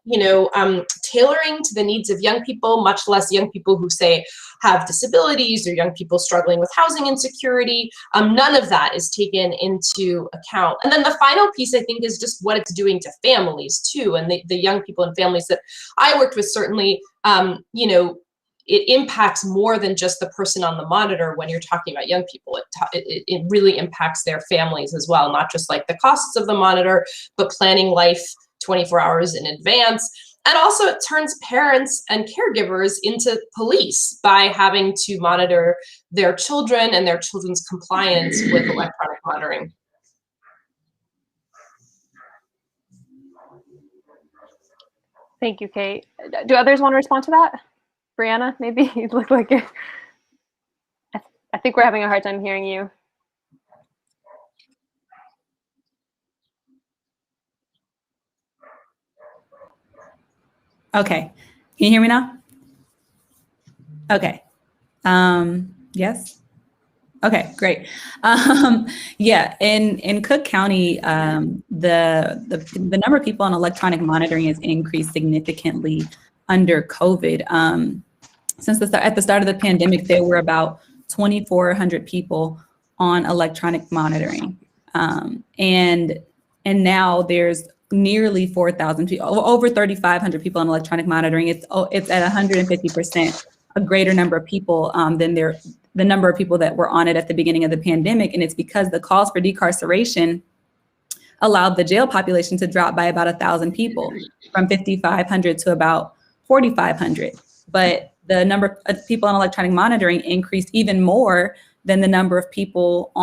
tailoring to the needs of young people, much less young people who say have disabilities or young people struggling with housing insecurity. None of that is taken into account. And then the final piece, I think, is just what it's doing to families too. And the young people and families that I worked with certainly, it impacts more than just the person on the monitor when you're talking about young people. It really impacts their families as well, not just like the costs of the monitor, but planning life 24 hours in advance. And also it turns parents and caregivers into police by having to monitor their children and their children's compliance with electronic monitoring. Thank you, Kate. Do others want to respond to that? Brianna, maybe? You look like it. I think we're having a hard time hearing you. Okay. Can you hear me now? Okay. Yes? Okay, great. Yeah, in Cook County, the number of people on electronic monitoring has increased significantly under COVID. At the start of the pandemic, there were about 2,400 people on electronic monitoring, and now there's nearly 4,000 people, over 3,500 people on electronic monitoring. It's at 150% a greater number of people than the number of people that were on it at the beginning of the pandemic. And it's because the calls for decarceration allowed the jail population to drop by about 1,000 people, from 5,500 to about 4,500. But the number of people on electronic monitoring increased even more than the number of people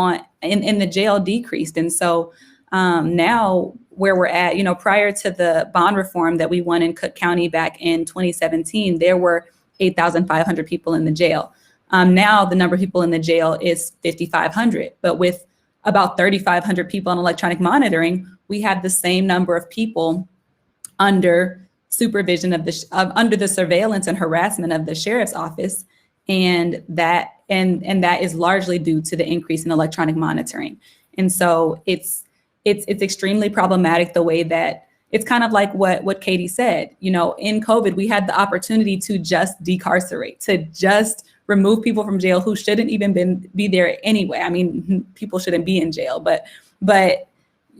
in the jail decreased. And so now where we're at, prior to the bond reform that we won in Cook County back in 2017, there were 8,500 people in the jail. Now the number of people in the jail is 5,500, but with about 3,500 people on electronic monitoring, we have the same number of people under supervision under the surveillance and harassment of the sheriff's office, and that is largely due to the increase in electronic monitoring. And so it's extremely problematic the way that it's kind of like what Katie said. In COVID, we had the opportunity to just decarcerate, to just remove people from jail who shouldn't even be there anyway. I mean, people shouldn't be in jail, but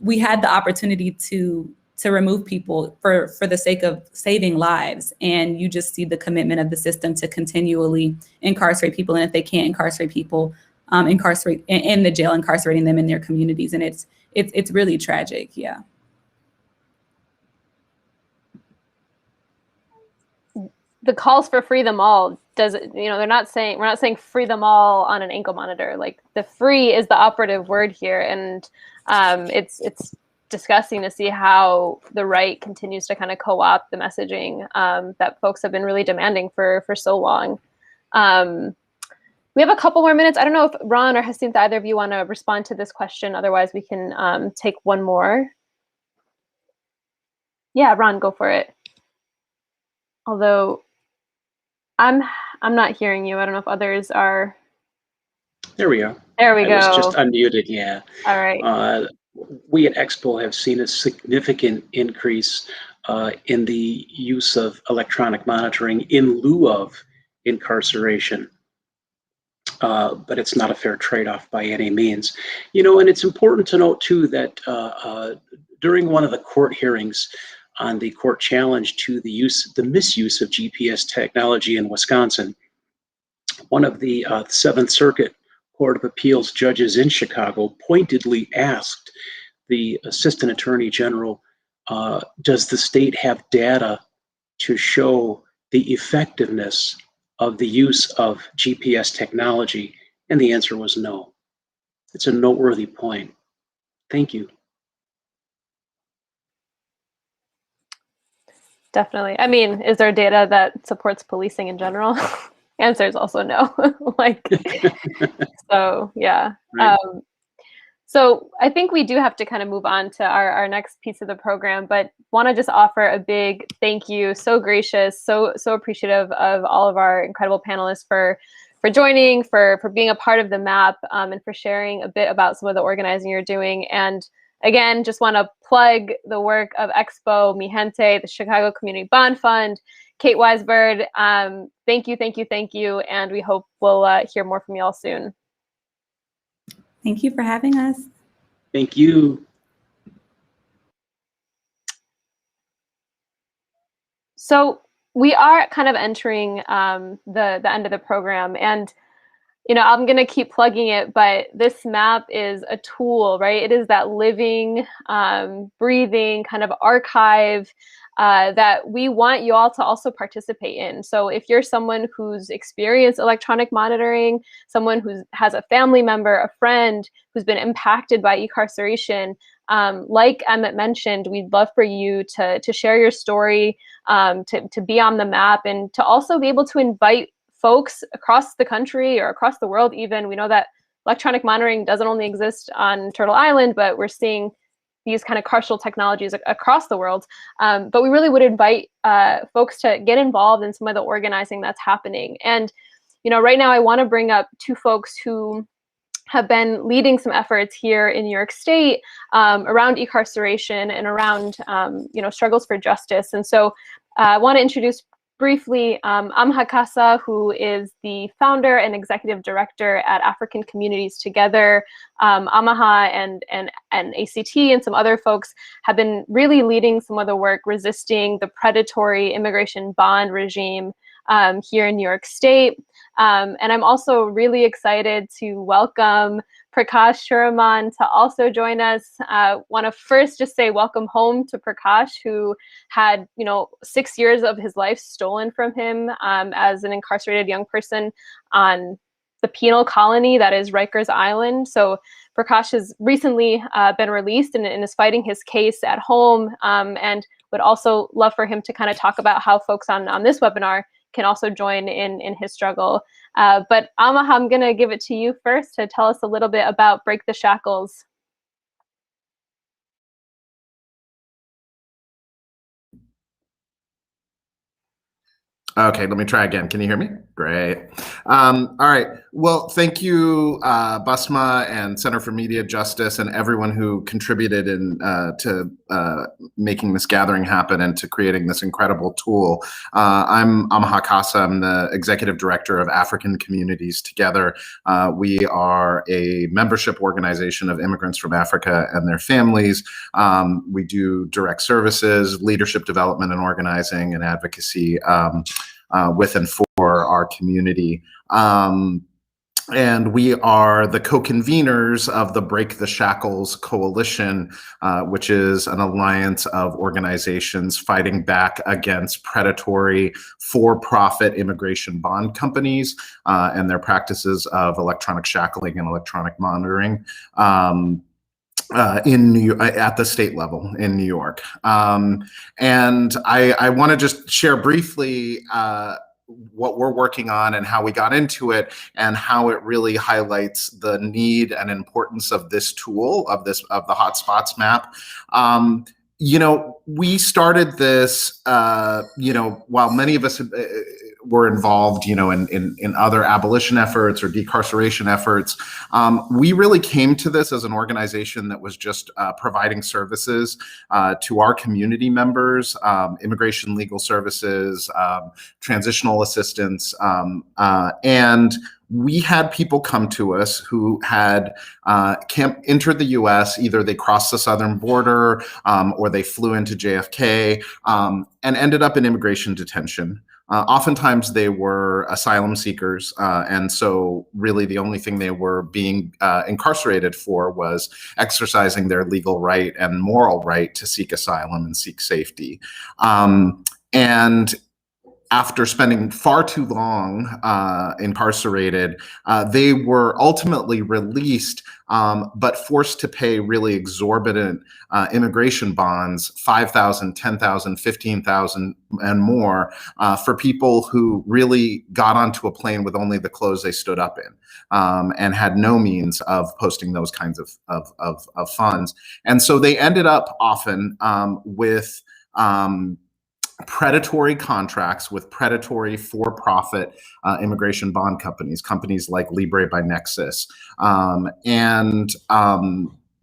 we had the opportunity to remove people for the sake of saving lives. And you just see the commitment of the system to continually incarcerate people. And if they can't incarcerate people, incarcerate in the jail, incarcerating them in their communities. And it's really tragic. Yeah. The calls for free them all we're not saying free them all on an ankle monitor. Like, the free is the operative word here. And it's disgusting to see how the right continues to kind of co-opt the messaging that folks have been really demanding for so long. We have a couple more minutes. I don't know if Ron or Jacinta, either of you want to respond to this question. Otherwise, we can take one more. Yeah, Ron, go for it. Although I'm not hearing you. I don't know if others are. There we go. There we go. I was just unmuted, yeah. All right. We at Expo have seen a significant increase in the use of electronic monitoring in lieu of incarceration. But it's not a fair trade-off by any means. And it's important to note too that during one of the court hearings on the court challenge to the misuse of GPS technology in Wisconsin, one of the Seventh Circuit Court of Appeals judges in Chicago pointedly asked the Assistant Attorney General, does the state have data to show the effectiveness of the use of GPS technology? And the answer was no. It's a noteworthy point. Thank you. Definitely. I mean, is there data that supports policing in general? Answer is also no. So yeah. Right. So I think we do have to kind of move on to our next piece of the program, but want to just offer a big thank you. So gracious, so appreciative of all of our incredible panelists for joining, for being a part of the map, and for sharing a bit about some of the organizing you're doing. And again, just want to plug the work of Expo, Mi Gente, the Chicago Community Bond Fund, Kate Weisberg. Thank you. And we hope we'll hear more from you all soon. Thank you for having us. Thank you. So we are kind of entering the end of the program, and I'm going to keep plugging it, but this map is a tool, right? It is that living, breathing kind of archive that we want you all to also participate in. So if you're someone who's experienced electronic monitoring, someone who has a family member, a friend who's been impacted by e-carceration, like Emmett mentioned, we'd love for you to share your story, to be on the map, and to also be able to invite folks across the country or across the world even. We know that electronic monitoring doesn't only exist on Turtle Island, but we're seeing these kind of carceral technologies across the world. But we really would invite folks to get involved in some of the organizing that's happening. And, right now I want to bring up two folks who have been leading some efforts here in New York State around e-carceration and around, struggles for justice. And so I want to introduce briefly Amha Kassa, who is the founder and executive director at African Communities Together. Amaha and ACT and some other folks have been really leading some of the work resisting the predatory immigration bond regime here in New York State. And I'm also really excited to welcome Prakash Shuraman to also join us. Want to first just say welcome home to Prakash, who had 6 years of his life stolen from him as an incarcerated young person on the penal colony that is Rikers Island. So Prakash has recently been released and is fighting his case at home, and would also love for him to kind of talk about how folks on this webinar can also join in his struggle. But Amaha, I'm going to give it to you first to tell us a little bit about Break the Shackles. Okay, let me try again. Can you hear me? Great. All right. Well, thank you, Basma and Center for Media Justice and everyone who contributed to making this gathering happen and to creating this incredible tool. I'm Amaha Kassa. I'm the executive director of African Communities Together. We are a membership organization of immigrants from Africa and their families. We do direct services, leadership development and organizing and advocacy with and for our community. And we are the co-conveners of the Break the Shackles Coalition, which is an alliance of organizations fighting back against predatory for-profit immigration bond companies and their practices of electronic shackling and electronic monitoring. At the state level in New York. And I want to just share briefly what we're working on and how we got into it and how it really highlights the need and importance of this tool, of the hotspots map. We started this, while many of us were involved, in other abolition efforts or decarceration efforts. We really came to this as an organization that was just providing services to our community members, immigration legal services, transitional assistance, and we had people come to us who had entered the U.S. Either they crossed the southern border or they flew into JFK and ended up in immigration detention. Oftentimes they were asylum seekers, and so really the only thing they were being incarcerated for was exercising their legal right and moral right to seek asylum and seek safety. And after spending far too long incarcerated, they were ultimately released, but forced to pay really exorbitant immigration bonds, $5,000, $10,000, $15,000 and more for people who really got onto a plane with only the clothes they stood up in and had no means of posting those kinds of funds. And so they ended up often with predatory contracts with predatory for-profit immigration bond companies like Libre by Nexus,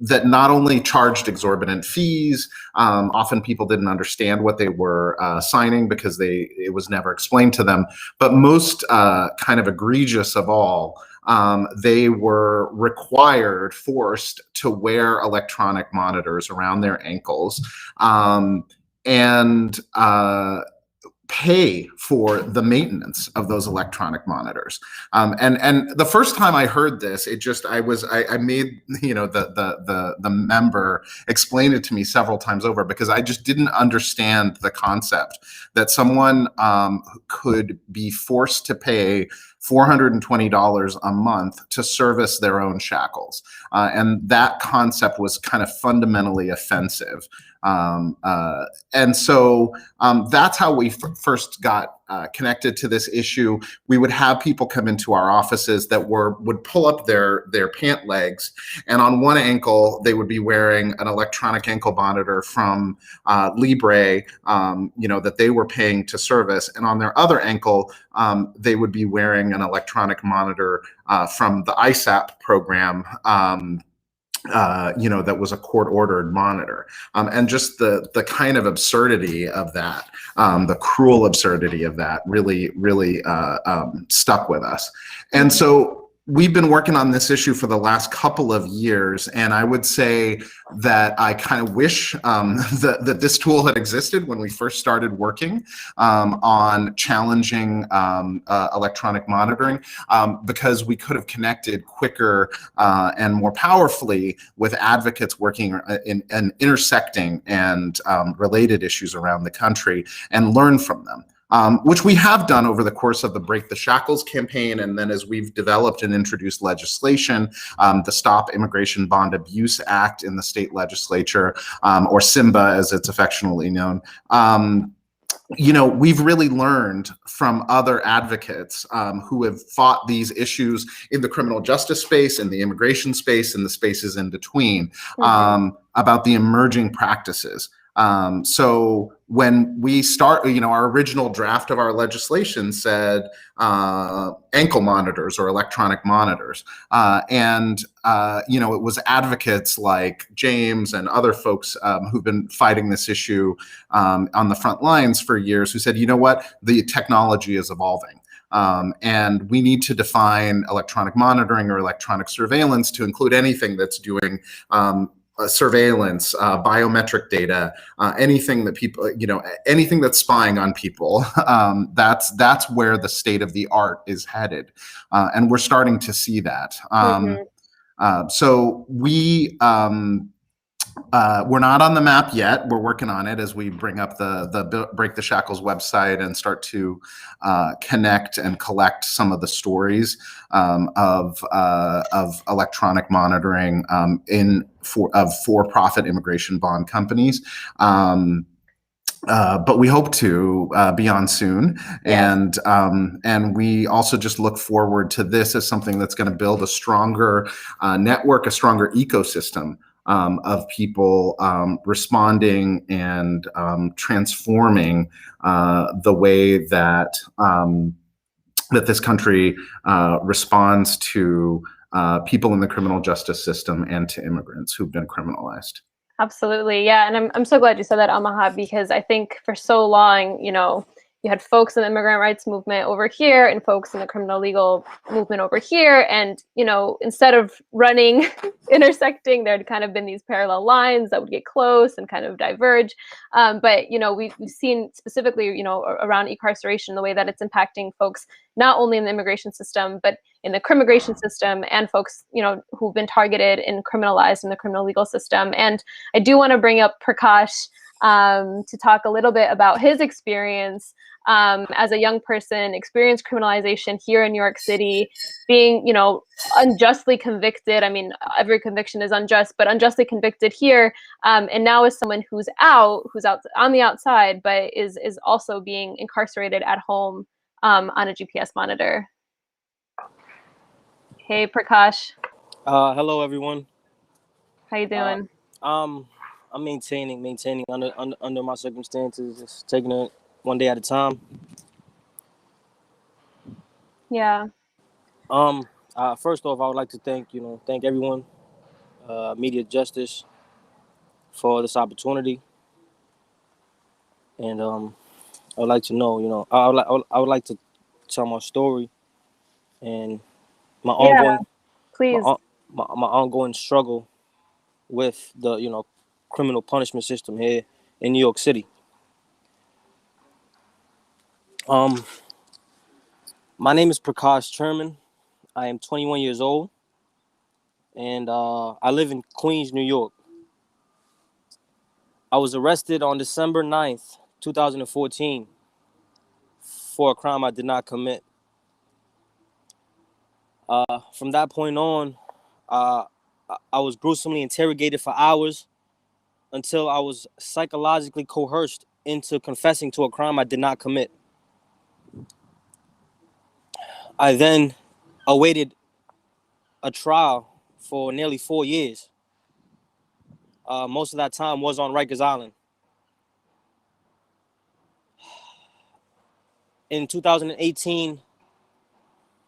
that not only charged exorbitant fees, often people didn't understand what they were signing because it was never explained to them, but most kind of egregious of all, they were forced to wear electronic monitors around their ankles, and pay for the maintenance of those electronic monitors. And the first time I heard this, I made, you know, the member explain it to me several times over, because I just didn't understand the concept that someone could be forced to pay $420 a month to service their own shackles. And that concept was kind of fundamentally offensive. And so that's how we first got connected to this issue. We would have people come into our offices that would pull up their pant legs, and on one ankle they would be wearing an electronic ankle monitor from Libre, you know, that they were paying to service, and on their other ankle they would be wearing an electronic monitor from the ISAP program. You know, that was a court-ordered monitor, and just the kind of absurdity of that, the cruel absurdity of that, really stuck with us. And so we've been working on this issue for the last couple of years, and I would say that I kind of wish that this tool had existed when we first started working on challenging electronic monitoring, because we could have connected quicker and more powerfully with advocates working in intersecting and related issues around the country, and learn from them. Which we have done over the course of the Break the Shackles campaign, and then as we've developed and introduced legislation, the Stop Immigration Bond Abuse Act in the state legislature, or SIMBA as it's affectionately known. You know, we've really learned from other advocates who have fought these issues in the criminal justice space, in the immigration space, and the spaces in between, about the emerging practices. So when we start, you know, our original draft of our legislation said ankle monitors or electronic monitors. You know, it was advocates like James and other folks who've been fighting this issue on the front lines for years, who said, you know what, the technology is evolving. And we need to define electronic monitoring or electronic surveillance to include anything that's doing surveillance, biometric data, anything that people, you know, anything that's spying on people. That's where the state of the art is headed, and we're starting to see that. So we're not on the map yet. We're working on it as we bring up the Break the Shackles website and start to connect and collect some of the stories of electronic monitoring of for-profit immigration bond companies. But we hope to be on soon, and we also just look forward to this as something that's going to build a stronger network, a stronger ecosystem of people responding and transforming the way that that this country responds to people in the criminal justice system and to immigrants who've been criminalized. Absolutely, yeah, and I'm so glad you said that, Amaha, because I think for so long, you know, you had folks in the immigrant rights movement over here and folks in the criminal legal movement over here, and you know, instead of running, intersecting, there'd kind of been these parallel lines that would get close and kind of diverge. But you know, we've seen specifically, you know, around e-carceration, the way that it's impacting folks not only in the immigration system, but in the crimmigration system, and folks, you know, who've been targeted and criminalized in the criminal legal system. And I do want to bring up Prakash to talk a little bit about his experience as a young person, experienced criminalization here in New York City, being, you know, unjustly convicted. I mean, every conviction is unjust, but unjustly convicted here. And now as someone who's out on the outside, but is also being incarcerated at home on a GPS monitor. Hey, Prakash. Hello, everyone. How you doing? I'm maintaining under my circumstances, just taking it one day at a time. Yeah. First off, I would like to thank everyone, MediaJustice, for this opportunity, and I would like to know, I would like to tell my story and my ongoing struggle with the criminal punishment system here in New York City. Um, my name is Prakash Sherman. I am 21 years old, and I live in Queens, New York. I was arrested on December 9th, 2014, for a crime I did not commit. From that point on, uh, I was gruesomely interrogated for hours until I was psychologically coerced into confessing to a crime I did not commit. I then awaited a trial for nearly 4 years. Most of that time was on Rikers Island. In 2018,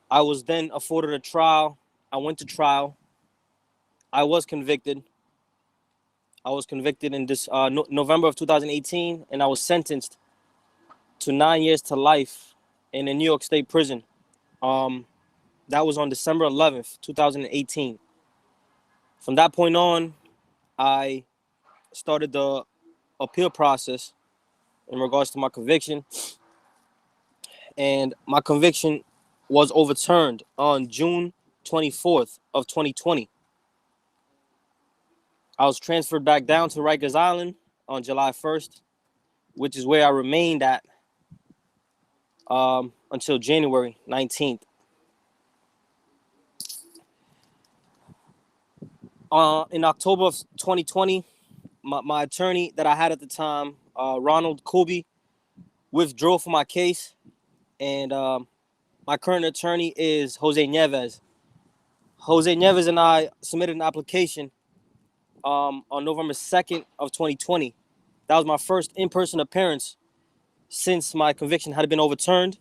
I was then afforded a trial. I went to trial. I was convicted. I was convicted in this November of 2018, and I was sentenced to 9 years to life in a New York State prison. That was on December 11th, 2018. From that point on, I started the appeal process in regards to my conviction, and my conviction was overturned on June 24th of 2020. I was transferred back down to Rikers Island on July 1st, which is where I remained at until January 19th. In October of 2020, my attorney that I had at the time, Ronald Kubi, withdrew from my case, and my current attorney is Jose Nieves. Jose Nieves and I submitted an application on November 2nd of 2020. That was my first in-person appearance since my conviction had been overturned,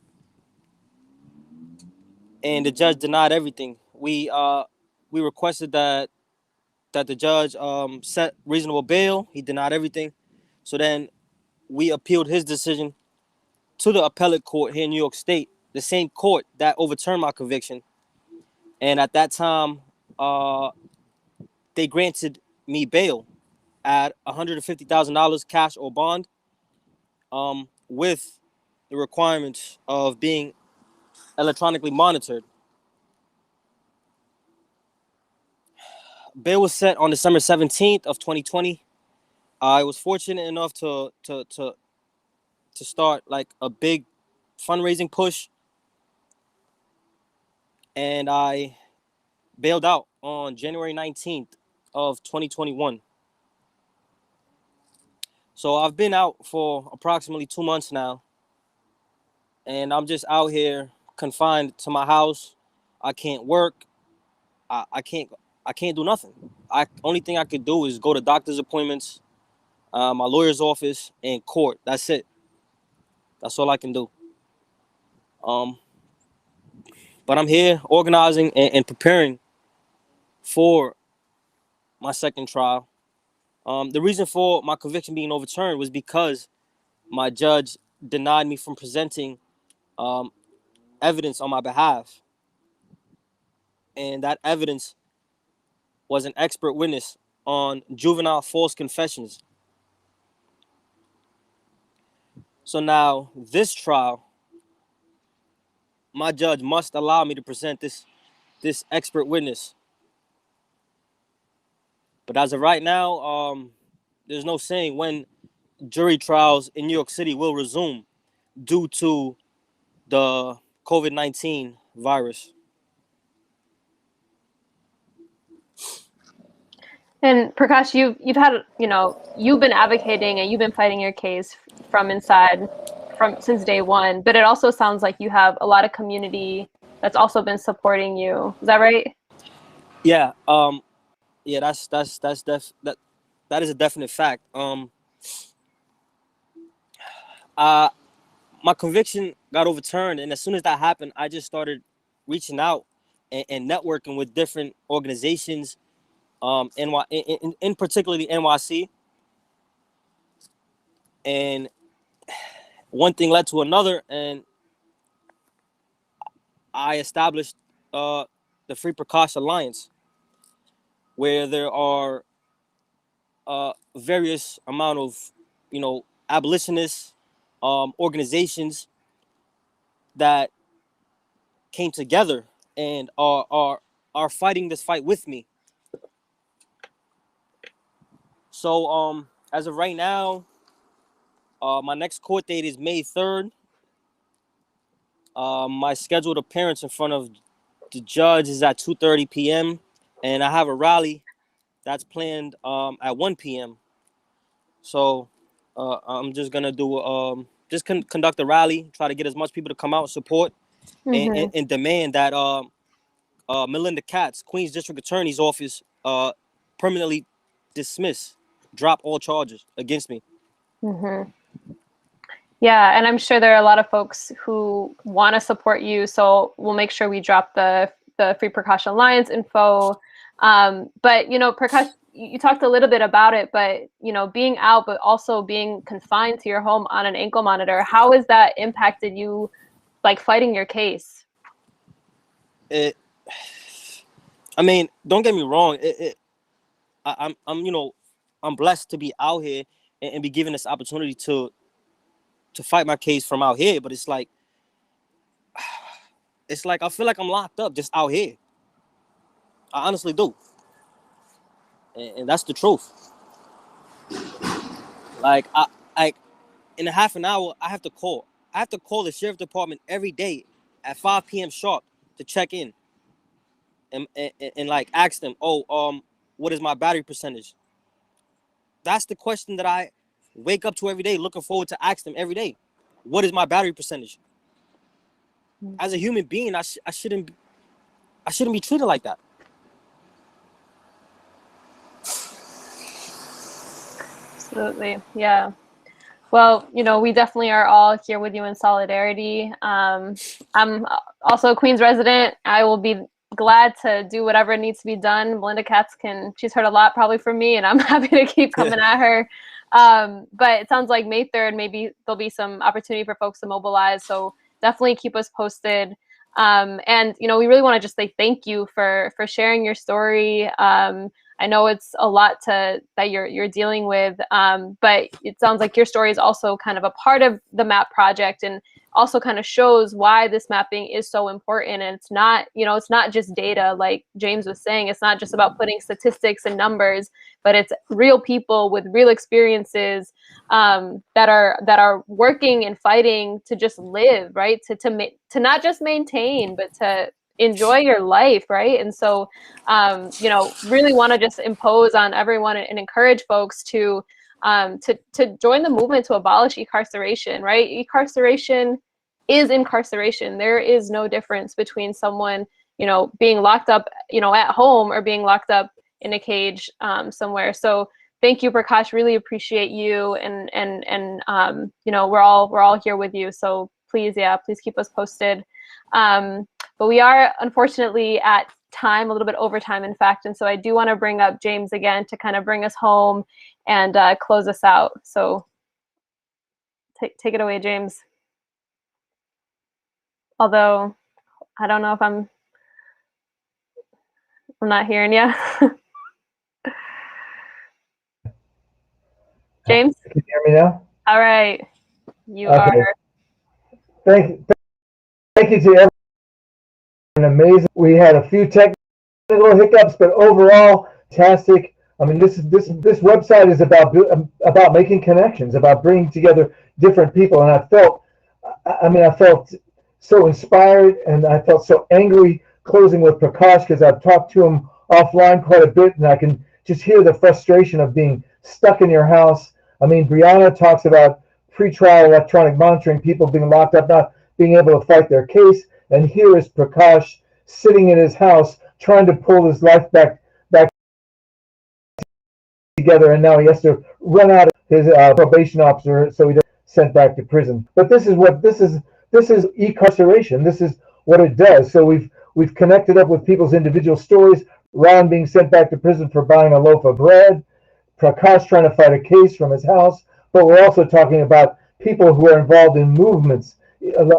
and the judge denied everything. We requested that the judge set reasonable bail. He denied everything. So then we appealed his decision to the appellate court here in New York State, the same court that overturned my conviction. And at that time, they granted me bail at $150,000 cash or bond, with the requirements of being electronically monitored. Bail was set on December 17th of 2020. I was fortunate enough to start like a big fundraising push, and I bailed out on January 19th of 2021. So I've been out for approximately 2 months now, and I'm just out here confined to my house. I can't work. I can't do nothing. Only thing I could do is go to doctor's appointments, my lawyer's office, and court. That's it. That's all I can do. But I'm here organizing and preparing for my second trial. The reason for my conviction being overturned was because my judge denied me from presenting evidence on my behalf. And that evidence was an expert witness on juvenile false confessions. So now this trial, my judge must allow me to present this expert witness. But as of right now, there's no saying when jury trials in New York City will resume due to the COVID-19 virus. And Prakash, you've had, you've been advocating and you've been fighting your case from inside since day one, but it also sounds like you have a lot of community that's also been supporting you. Is that right? Yeah. Yeah, that is a definite fact. My conviction got overturned, and as soon as that happened, I just started reaching out and networking with different organizations, in particularly NYC, and one thing led to another, and I established the Free Prakash Alliance, where there are various amount of abolitionists, organizations that came together and are fighting this fight with me. So as of right now, my next court date is May 3rd. My scheduled appearance in front of the judge is at 2:30 p.m. and I have a rally that's planned at 1 p.m. So I'm just gonna do conduct a rally, try to get as much people to come out and support and demand that Melinda Katz, Queens District Attorney's Office, permanently drop all charges against me. Yeah, and I'm sure there are a lot of folks who want to support you, so we'll make sure we drop the Free Prakash Alliance info. But you know, Prakash, you talked a little bit about it, but you know, being out but also being confined to your home on an ankle monitor, how has that impacted you, like fighting your case? I mean, don't get me wrong. I'm you know, I'm blessed to be out here and be given this opportunity to fight my case from out here, but it's like I feel like I'm locked up just out here. I honestly do, and that's the truth. Like I in a half an hour, I have to call the sheriff department every day at 5 p.m. sharp to check in and like ask them, what is my battery percentage? That's the question that I wake up to every day, looking forward to ask them every day. What is my battery percentage? As a human being, I shouldn't be treated like that. Absolutely, yeah. Well, you know, we definitely are all here with you in solidarity. I'm also a Queens resident. I will be glad to do whatever needs to be done. Melinda Katz she's heard a lot probably from me, and I'm happy to keep coming at her. But it sounds like May 3rd, maybe there'll be some opportunity for folks to mobilize. So definitely keep us posted. And, you know, we really want to just say thank you for sharing your story. I know it's a lot that you're dealing with, but it sounds like your story is also kind of a part of the MAP project and also kind of shows why this mapping is so important. And it's not, you know, it's not just data, like James was saying. It's not just about putting statistics and numbers, but it's real people with real experiences that are working and fighting to just live, right? To not just maintain, but to enjoy your life, right? And so, you know, really want to just impose on everyone and encourage folks to join the movement to abolish e-carceration, right? E-carceration is incarceration. There is no difference between someone, you know, being locked up, you know, at home or being locked up in a cage somewhere. So thank you, Prakash. Really appreciate you, and you know, we're all here with you. So please keep us posted. But we are unfortunately at time, a little bit over time, in fact. And so I do want to bring up James again to kind of bring us home and close us out. So take it away, James. Although I don't know if I'm not hearing you. James? Can you hear me now? All right. You okay. are. Thank you to everyone. Amazing. We had a few technical hiccups, but overall, fantastic. I mean, this website is about making connections, about bringing together different people, and I felt so inspired, and I felt so angry closing with Prakash because I've talked to him offline quite a bit, and I can just hear the frustration of being stuck in your house. I mean, Brianna talks about pretrial electronic monitoring, people being locked up, not being able to fight their case, and here is Prakash sitting in his house trying to pull his life back together, and now he has to run out of his probation officer so he doesn't get sent back to prison. But this is e-carceration. This is what it does. So we've connected up with people's individual stories. Ron being sent back to prison for buying a loaf of bread, Prakash trying to fight a case from his house, but we're also talking about people who are involved in movements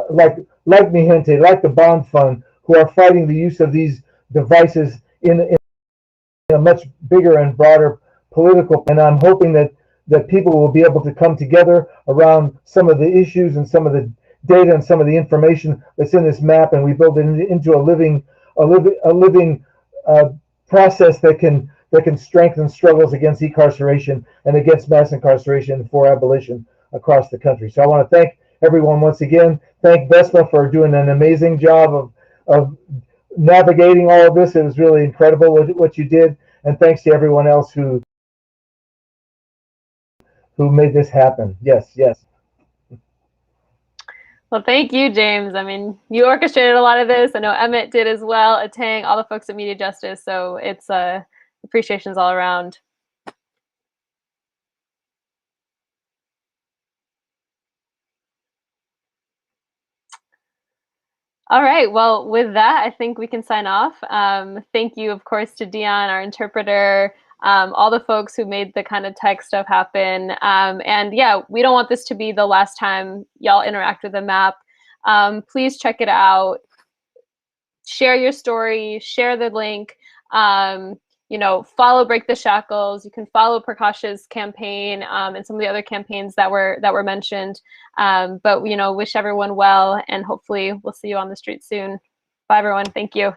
like Mi Gente, like the Bond Fund, who are fighting the use of these devices in a much bigger and broader political. And I'm hoping that people will be able to come together around some of the issues and some of the data and some of the information that's in this map, and we build it into a living process that can strengthen struggles against e-carceration and against mass incarceration for abolition across the country. So I want to thank everyone once again. Thank Vespa for doing an amazing job of navigating all of this. It was really incredible what you did, and thanks to everyone else who made this happen. Yes, yes. Well, thank you, James. I mean, you orchestrated a lot of this. I know Emmett did as well, Atang, all the folks at MediaJustice. So it's appreciations all around. All right. Well, with that, I think we can sign off. Thank you, of course, to Dion, our interpreter, all the folks who made the kind of tech stuff happen. And yeah, we don't want this to be the last time y'all interact with the map. Please check it out. Share your story, share the link, you know, follow Break the Shackles. You can follow Prakash's campaign and some of the other campaigns that were mentioned. But, you know, wish everyone well, and hopefully we'll see you on the street soon. Bye, everyone. Thank you.